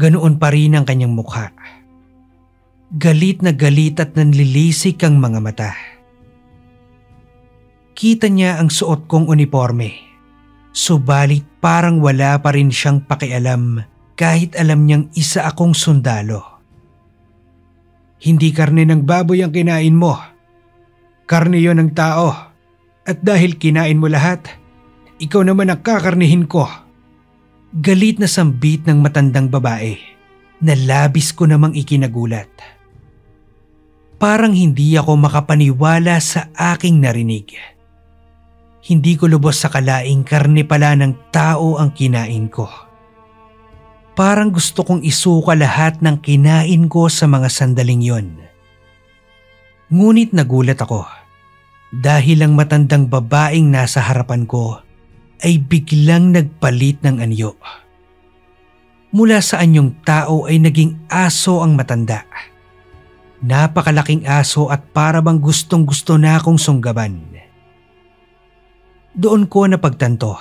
[SPEAKER 2] Ganoon pa rin ang kanyang mukha. Galit na galit at nanlilisik ang mga mata. Kita niya ang suot kong uniforme. Subalit parang wala pa rin siyang pakialam kahit alam niyang isa akong sundalo. "Hindi karne ng baboy ang kinain mo. Karne yon ng tao. At dahil kinain mo lahat, ikaw naman ang kakarnihin ko." Galit na sambit ng matandang babae na labis ko namang ikinagulat. Parang hindi ako makapaniwala sa aking narinig. Hindi ko lubos sa kalaing karne pala ng tao ang kinain ko. Parang gusto kong isuka lahat ng kinain ko sa mga sandaling yon. Ngunit nagulat ako dahil ang matandang babaeng nasa harapan ko ay biglang nagpalit ng anyo. Mula sa anyong tao ay naging aso ang matanda. Napakalaking aso at para bang gustong-gusto na akong sunggaban. Doon ko napagtanto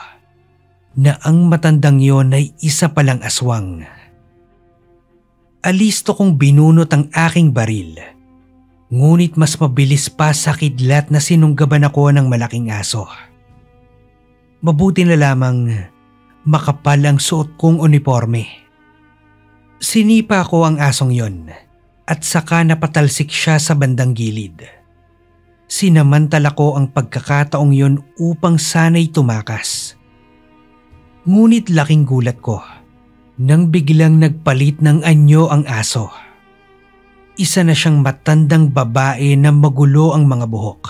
[SPEAKER 2] na ang matandang yon ay isa palang aswang. Alisto kong binunot ang aking baril. Ngunit mas mabilis pa sa kidlat na sinunggaban ako ng malaking aso. Mabuti na lamang makapal ang suot kong uniforme. Sinipa ko ang asong yon at saka napatalsik siya sa bandang gilid. Sinamantala ko ang pagkakataong yon upang sana'y tumakas. Ngunit laking gulat ko nang biglang nagpalit ng anyo ang aso. Isa na siyang matandang babae na magulo ang mga buhok.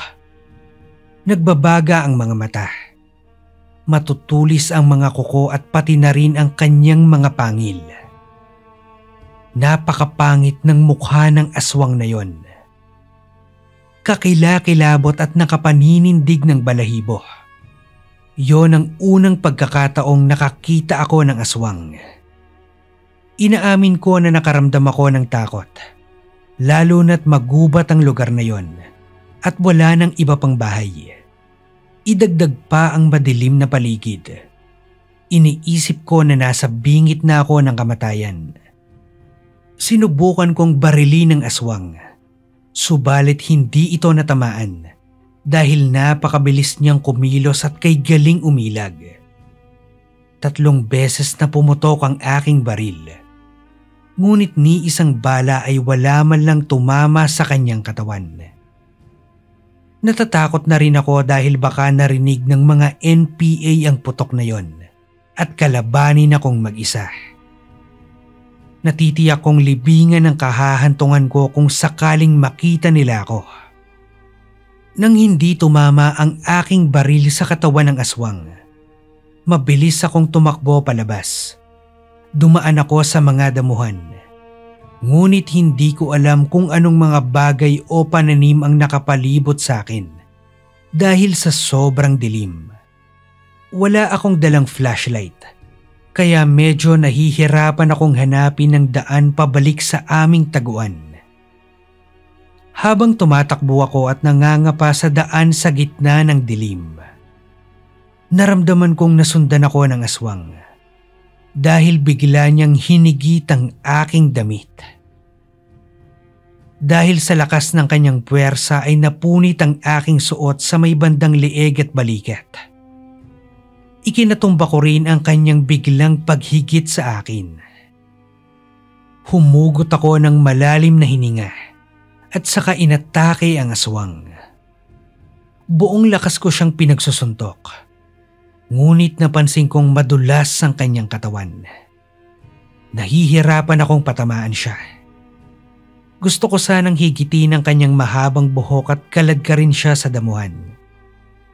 [SPEAKER 2] Nagbabaga ang mga mata. Matutulis ang mga kuko at pati na rin ang kanyang mga pangil. Napakapangit ng mukha ng aswang na yon. Kakilakilabot at nakapaninindig ng balahibo. Yon ang unang pagkakataong nakakita ako ng aswang. Inaamin ko na nakaramdam ako ng takot. Lalo na't magubat ang lugar na yon at wala ng iba pang bahay. Idagdag pa ang madilim na paligid. Iniisip ko na nasa bingit na ako ng kamatayan. Sinubukan kong barilin ng aswang, subalit hindi ito natamaan dahil napakabilis niyang kumilos at kay galing umilag. 3 beses na pumutok ang aking baril. Ngunit ni isang bala ay wala man lang tumama sa kanyang katawan. Natatakot na rin ako dahil baka narinig ng mga NPA ang putok na yon at kalabanin akong mag-isa. Natitiyak kong libingan ang kahahantungan ko kung sakaling makita nila ako. Nang hindi tumama ang aking baril sa katawan ng aswang, mabilis akong tumakbo palabas. Dumaan ako sa mga damuhan. Ngunit hindi ko alam kung anong mga bagay o pananim ang nakapalibot sa akin dahil sa sobrang dilim. Wala akong dalang flashlight, kaya medyo nahihirapan akong hanapin ng daan pabalik sa aming taguan. Habang tumatakbo ako at nangangapa sa daan sa gitna ng dilim, naramdaman kong nasundan ako ng aswang dahil bigla niyang hinigit ang aking damit. Dahil sa lakas ng kanyang puwersa ay napunit ang aking suot sa may bandang leeg at balikat. Ikinatumba ko rin ang kanyang biglang paghigit sa akin. Humugot ako ng malalim na hininga at saka inatake ang aswang. Buong lakas ko siyang pinagsusuntok. Ngunit napansin kong madulas ang kanyang katawan. Nahihirapan akong patamaan siya. Gusto ko sanang higitin ang kanyang mahabang buhok at kaladkarin siya sa damuhan.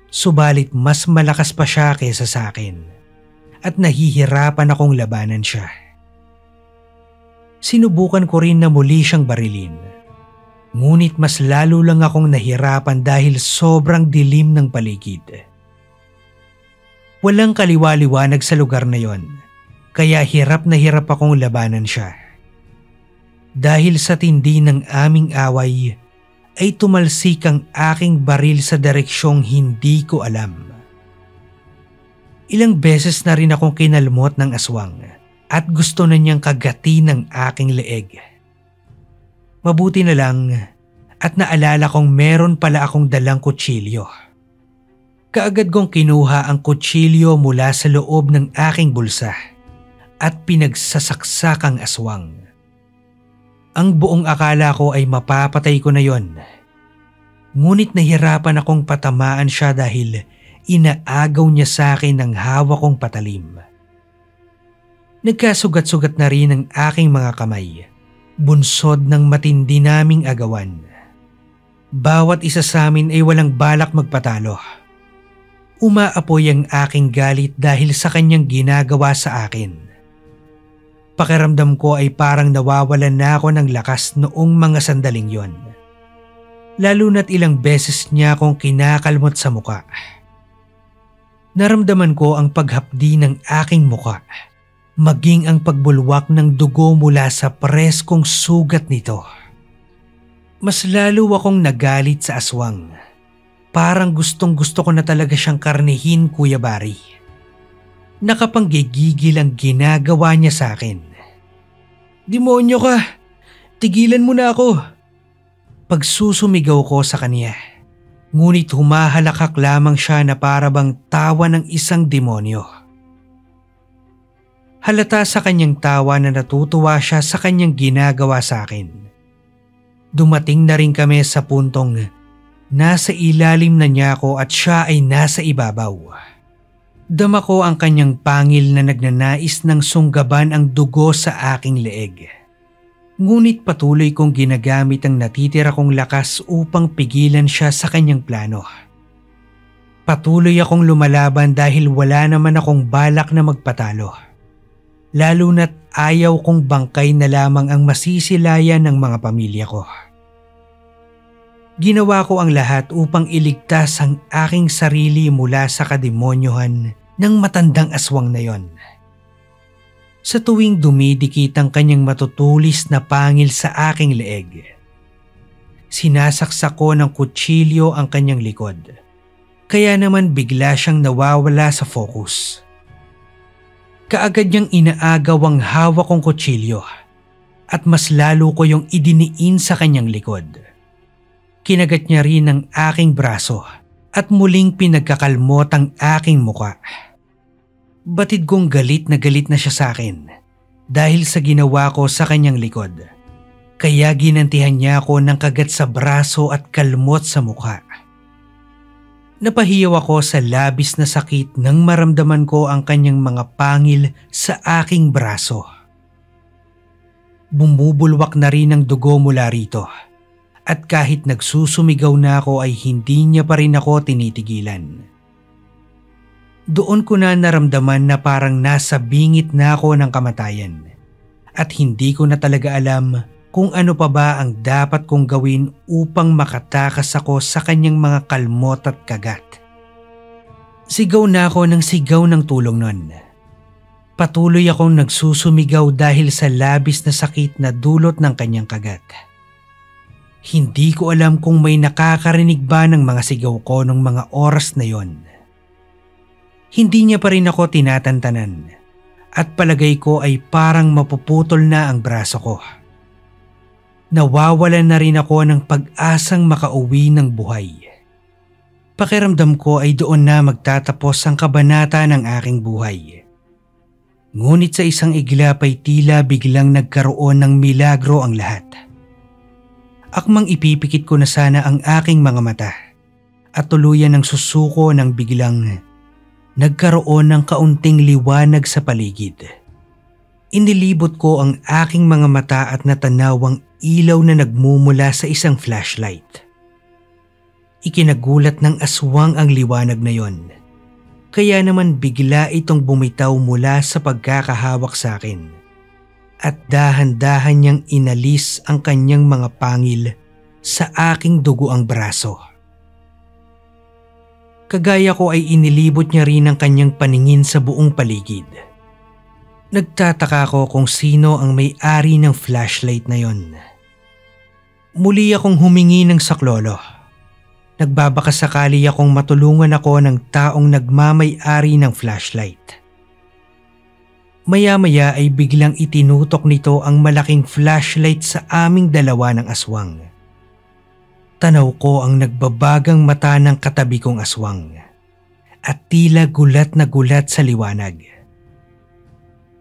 [SPEAKER 2] Subalit mas malakas pa siya kaysa sa akin at nahihirapan akong labanan siya. Sinubukan ko rin na muli siyang barilin. Ngunit mas lalo lang akong nahirapan dahil sobrang dilim ng paligid. Walang kaliwa-liwanag sa lugar na yon, kaya hirap na hirap akong labanan siya. Dahil sa tindi ng aming away, ay tumalsik ang aking baril sa direksyong hindi ko alam. Ilang beses na rin akong kinalmot ng aswang at gusto na niyang kagatin ng aking leeg. Mabuti na lang at naalala kong meron pala akong dalang kutsilyo. Kaagad kong kinuha ang kutsilyo mula sa loob ng aking bulsa at pinagsasaksak ang aswang. Ang buong akala ko ay mapapatay ko na yon. Ngunit nahirapan akong patamaan siya dahil inaagaw niya sa akin ng hawak kong patalim. Nagkasugat-sugat na rin ang aking mga kamay, bunsod ng matindi naming agawan. Bawat isa sa amin ay walang balak magpatalo. Umaapoy ang aking galit dahil sa kanyang ginagawa sa akin. Pakiramdam ko ay parang nawawalan na ako ng lakas noong mga sandaling yon. Lalo na't ilang beses niya akong kinakalmot sa muka. Naramdaman ko ang paghapdi ng aking muka, maging ang pagbulwak ng dugo mula sa preskong sugat nito. Mas lalo akong nagalit sa aswang. Parang gustong-gusto ko na talaga siyang karnihin, Kuya Barry. Nakapanggigigil ang ginagawa niya sa akin. "Demonyo ka! Tigilan mo na ako!" Pagsusumigaw ko sa kanya. Ngunit humahalakak lamang siya na para bang tawa ng isang demonyo. Halata sa kanyang tawa na natutuwa siya sa kanyang ginagawa sa akin. Dumating na rin kami sa puntong nasa ilalim na niya ako at siya ay nasa ibabaw. Dama ko ang kanyang pangil na nagnanais ng sunggaban ang dugo sa aking leeg. Ngunit patuloy kong ginagamit ang natitira kong lakas upang pigilan siya sa kanyang plano. Patuloy akong lumalaban dahil wala naman akong balak na magpatalo. Lalo na't ayaw kong bangkay na lamang ang masisilayan ng mga pamilya ko. Ginawa ko ang lahat upang iligtas ang aking sarili mula sa kademonyohan ng matandang aswang na yon. Sa tuwing dumidikit ang kanyang matutulis na pangil sa aking leeg, Sinasaksak ko ng kutsilyo ang kanyang likod. Kaya naman bigla siyang nawawala sa focus. Kaagad niyang inaagaw ang hawak kong kutsilyo at mas lalo ko yung idiniin sa kanyang likod. Kinagat niya rin ang aking braso at muling pinagkakalmot ang aking muka. Batid kong galit na siya sa akin dahil sa ginawa ko sa kanyang likod. Kaya ginantihan niya ako ng kagat sa braso at kalmot sa mukha. Napahiyaw ako sa labis na sakit nang maramdaman ko ang kanyang mga pangil sa aking braso. Bumubulwak na rin ang dugo mula rito at kahit nagsusumigaw na ako ay hindi niya pa rin ako tinitigilan. Doon ko na naramdaman na parang nasa bingit na ako ng kamatayan at hindi ko na talaga alam kung ano pa ba ang dapat kong gawin upang makatakas ako sa kanyang mga kalmot at kagat. Sigaw na ako ng sigaw ng tulong nun. Patuloy akong nagsusumigaw dahil sa labis na sakit na dulot ng kanyang kagat. Hindi ko alam kung may nakakarinig ba ng mga sigaw ko nung mga oras na yon. Hindi niya pa rin ako tinatantanan at palagay ko ay parang mapuputol na ang braso ko. Nawawalan na rin ako ng pag-asang makauwi ng buhay. Pakiramdam ko ay doon na magtatapos ang kabanata ng aking buhay. Ngunit sa isang iglap ay tila biglang nagkaroon ng milagro ang lahat. Akmang ipipikit ko na sana ang aking mga mata at tuluyan ng susuko nang biglang nagkaroon ng kaunting liwanag sa paligid. Inilibot ko ang aking mga mata at natanawang ilaw na nagmumula sa isang flashlight. Ikinagulat ng aswang ang liwanag na yon. Kaya naman bigla itong bumitaw mula sa pagkakahawak sa akin. At dahan-dahan niyang inalis ang kanyang mga pangil sa aking duguang braso. Kagaya ko ay inilibot niya rin ang kanyang paningin sa buong paligid. Nagtataka ko kung sino ang may-ari ng flashlight na yon. Muli akong humingi ng saklolo. Nagbabakasakali akong matulungan ako ng taong nagmamay-ari ng flashlight. Maya-maya ay biglang itinutok nito ang malaking flashlight sa aming dalawa ng aswang. Tanaw ko ang nagbabagang mata ng katabi kong aswang at tila gulat na gulat sa liwanag.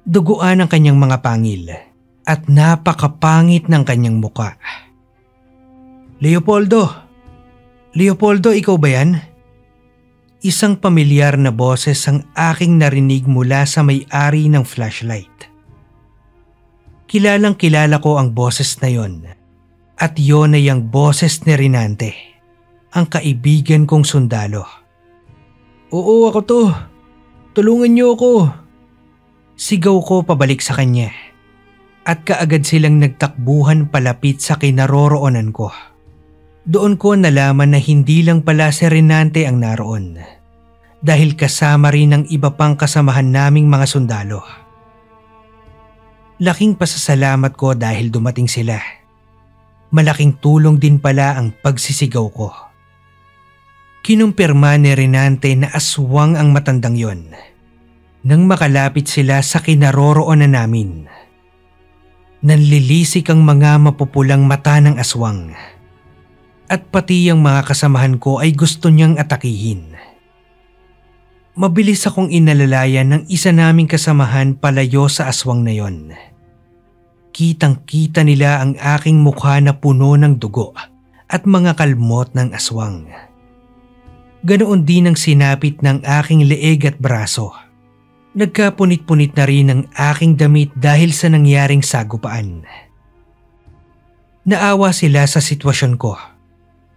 [SPEAKER 2] Duguan ang kanyang mga pangil at napakapangit ng kanyang muka. Leopoldo! Leopoldo, ikaw ba yan? Isang pamilyar na boses ang aking narinig mula sa may-ari ng flashlight. Kilalang kilala ko ang boses na yon at yon ay ang boses ni Renante, ang kaibigan kong sundalo. Oo, ako to. Tulungan niyo ako. Sigaw ko pabalik sa kanya at kaagad silang nagtakbuhan palapit sa kinaroroonan ko. Doon ko nalaman na hindi lang pala si Renante ang naroon dahil kasama rin ang iba pang kasamahan naming mga sundalo. Laking pasasalamat ko dahil dumating sila. Malaking tulong din pala ang pagsisigaw ko. Kinumpirma ni Renante na aswang ang matandang yon nang makalapit sila sa kinaroroonan namin. Nanlilisik ang mga mapupulang mata ng aswang. At pati ang mga kasamahan ko ay gusto niyang atakihin. Mabilis akong inalalayan ng isa naming kasamahan palayo sa aswang na yon. Kitang-kita nila ang aking mukha na puno ng dugo at mga kalmot ng aswang. Ganoon din ang sinapit ng aking leeg at braso. Nagkapunit-punit na rin ang aking damit dahil sa nangyaring sagupaan. Naawa sila sa sitwasyon ko.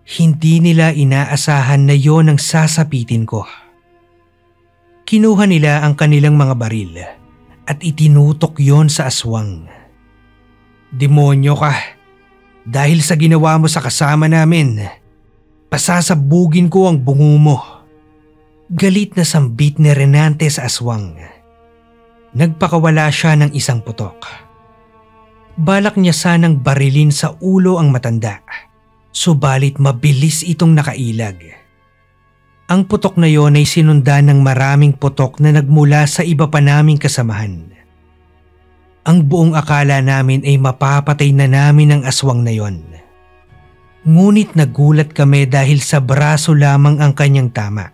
[SPEAKER 2] Hindi nila inaasahan na yon ang sasapitin ko. Kinuha nila ang kanilang mga baril at itinutok yon sa aswang. Demonyo ka! Dahil sa ginawa mo sa kasama namin, pasasabugin ko ang bungo mo. Galit na sambit ni Renante sa aswang. Nagpakawala siya ng isang putok. Balak niya sanang barilin sa ulo ang matanda. Subalit mabilis itong nakailag. Ang putok na yon ay sinundan ng maraming putok na nagmula sa iba pa naming kasamahan. Ang buong akala namin ay mapapatay na namin ang aswang na yon. Ngunit nagulat kami dahil sa braso lamang ang kanyang tama.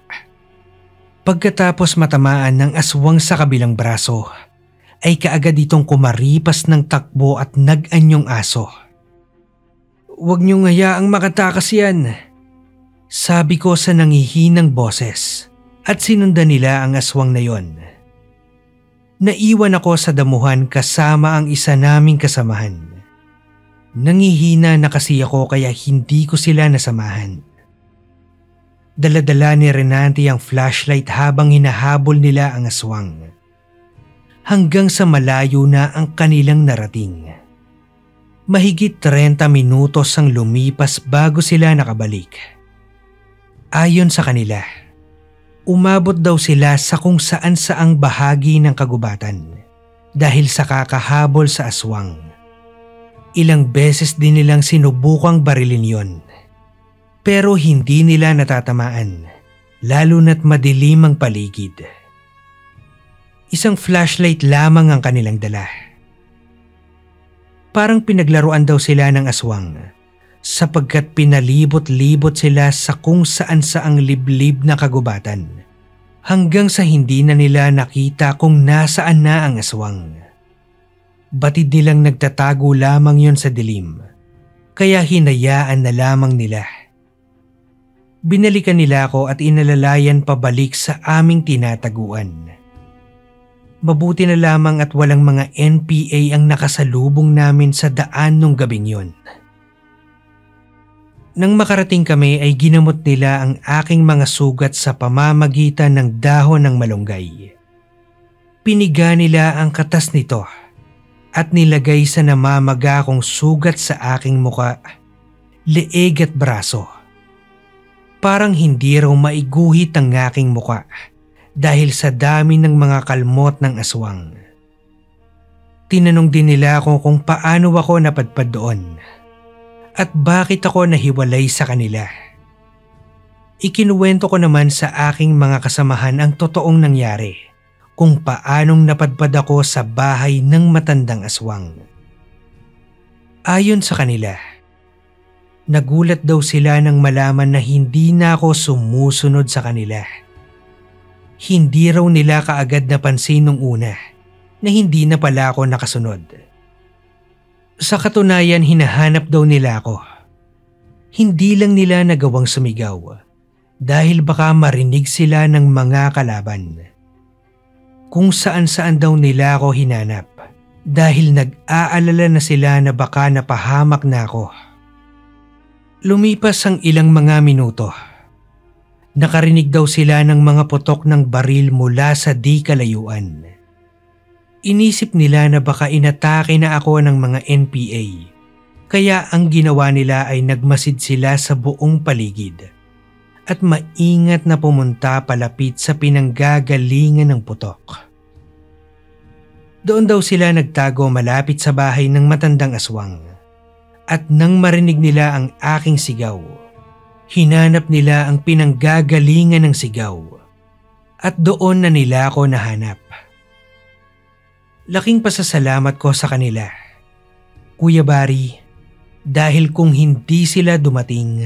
[SPEAKER 2] Pagkatapos matamaan ng aswang sa kabilang braso, ay kaagad itong kumaripas ng takbo at nag-anyong aso. "Huwag niyong hayaang makatakas yan," sabi ko sa nangihinang boses, at sinundan nila ang aswang na yon. Naiwan ako sa damuhan kasama ang isa naming kasamahan. Nangihina na kasi ako kaya hindi ko sila nasamahan. Dala-dala ni Renante ang flashlight habang hinahabol nila ang aswang. Hanggang sa malayo na ang kanilang narating. Mahigit 30 minutos ang lumipas bago sila nakabalik. Ayon sa kanila, umabot daw sila sa kung saan saang bahagi ng kagubatan dahil sa kakahabol sa aswang. Ilang beses din nilang sinubukang barilin yon. Pero hindi nila natatamaan, lalo na't madilim ang paligid. Isang flashlight lamang ang kanilang dala. Parang pinaglaruan daw sila ng aswang sapagkat pinalibot-libot sila sa kung saan saang liblib na kagubatan hanggang sa hindi na nila nakita kung nasaan na ang aswang. Batid nilang nagtatago lamang yon sa dilim, kaya hinayaan na lamang nila. Binalikan nila ako at inalalayan pabalik sa aming tinataguan. Mabuti na lamang at walang mga NPA ang nakasalubong namin sa daan nung gabing yon. Nang makarating kami ay ginamot nila ang aking mga sugat sa pamamagitan ng dahon ng malunggay. Piniga nila ang katas nito at nilagay sa namamaga kong sugat sa aking muka, leeg at braso. Parang hindi raw maiguhit ang aking muka dahil sa dami ng mga kalmot ng aswang. Tinanong din nila ako kung paano ako napadpad doon at bakit ako nahiwalay sa kanila. Ikinuwento ko naman sa aking mga kasamahan ang totoong nangyari, kung paanong napadpad ako sa bahay ng matandang aswang. Ayon sa kanila, nagulat daw sila nang malaman na hindi na ako sumusunod sa kanila. Hindi raw nila kaagad napansin nung una na hindi na pala ako nakasunod. Sa katunayan, hinahanap daw nila ako. Hindi lang nila nagawang sumigaw dahil baka marinig sila ng mga kalaban. Kung saan-saan daw nila ako hinanap dahil nag-aalala na sila na baka napahamak na ako. Lumipas ang ilang mga minuto. Nakarinig daw sila ng mga putok ng baril mula sa di kalayuan. Inisip nila na baka inatake na ako ng mga NPA, kaya ang ginawa nila ay nagmasid sila sa buong paligid at maingat na pumunta palapit sa pinanggagalingan ng putok. Doon daw sila nagtago malapit sa bahay ng matandang aswang at nang marinig nila ang aking sigaw, hinanap nila ang pinanggagalingan ng sigaw at doon na nila ako nahanap. Laking pasasalamat ko sa kanila, Kuya Barry, dahil kung hindi sila dumating,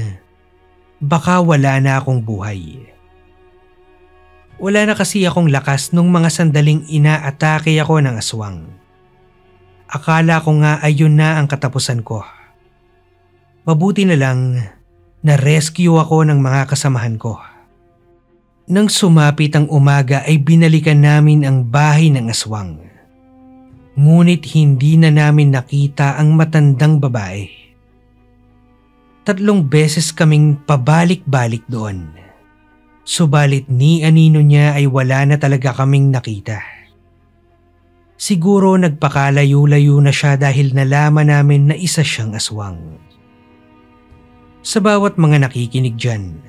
[SPEAKER 2] baka wala na akong buhay. Wala na kasi akong lakas nung mga sandaling inaatake ako ng aswang. Akala ko nga ay yun na ang katapusan ko. Mabuti na lang na-rescue ako ng mga kasamahan ko. Nang sumapit ang umaga ay binalikan namin ang bahay ng aswang. Ngunit hindi na namin nakita ang matandang babae. 3 beses kaming pabalik-balik doon. Subalit ni anino niya ay wala na talaga kaming nakita. Siguro nagpakalayo-layo na siya dahil nalaman namin na isa siyang aswang. Sa bawat mga nakikinig dyan,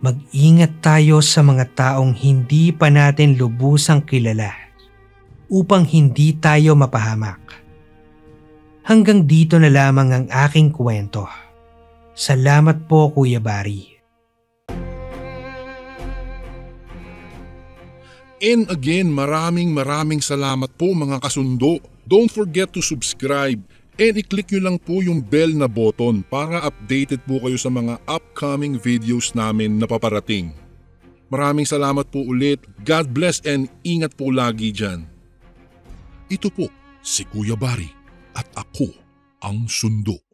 [SPEAKER 2] mag-ingat tayo sa mga taong hindi pa natin lubusang kilala upang hindi tayo mapahamak. Hanggang dito na lamang ang aking kwento. Salamat po, Kuya Barry.
[SPEAKER 3] And again, maraming salamat po mga kasundo. Don't forget to subscribe and i-click nyo lang po yung bell na button para updated po kayo sa mga upcoming videos namin na paparating. Maraming salamat po ulit. God bless and ingat po lagi dyan. Ito po si Kuya Barry at ako ang Sundo.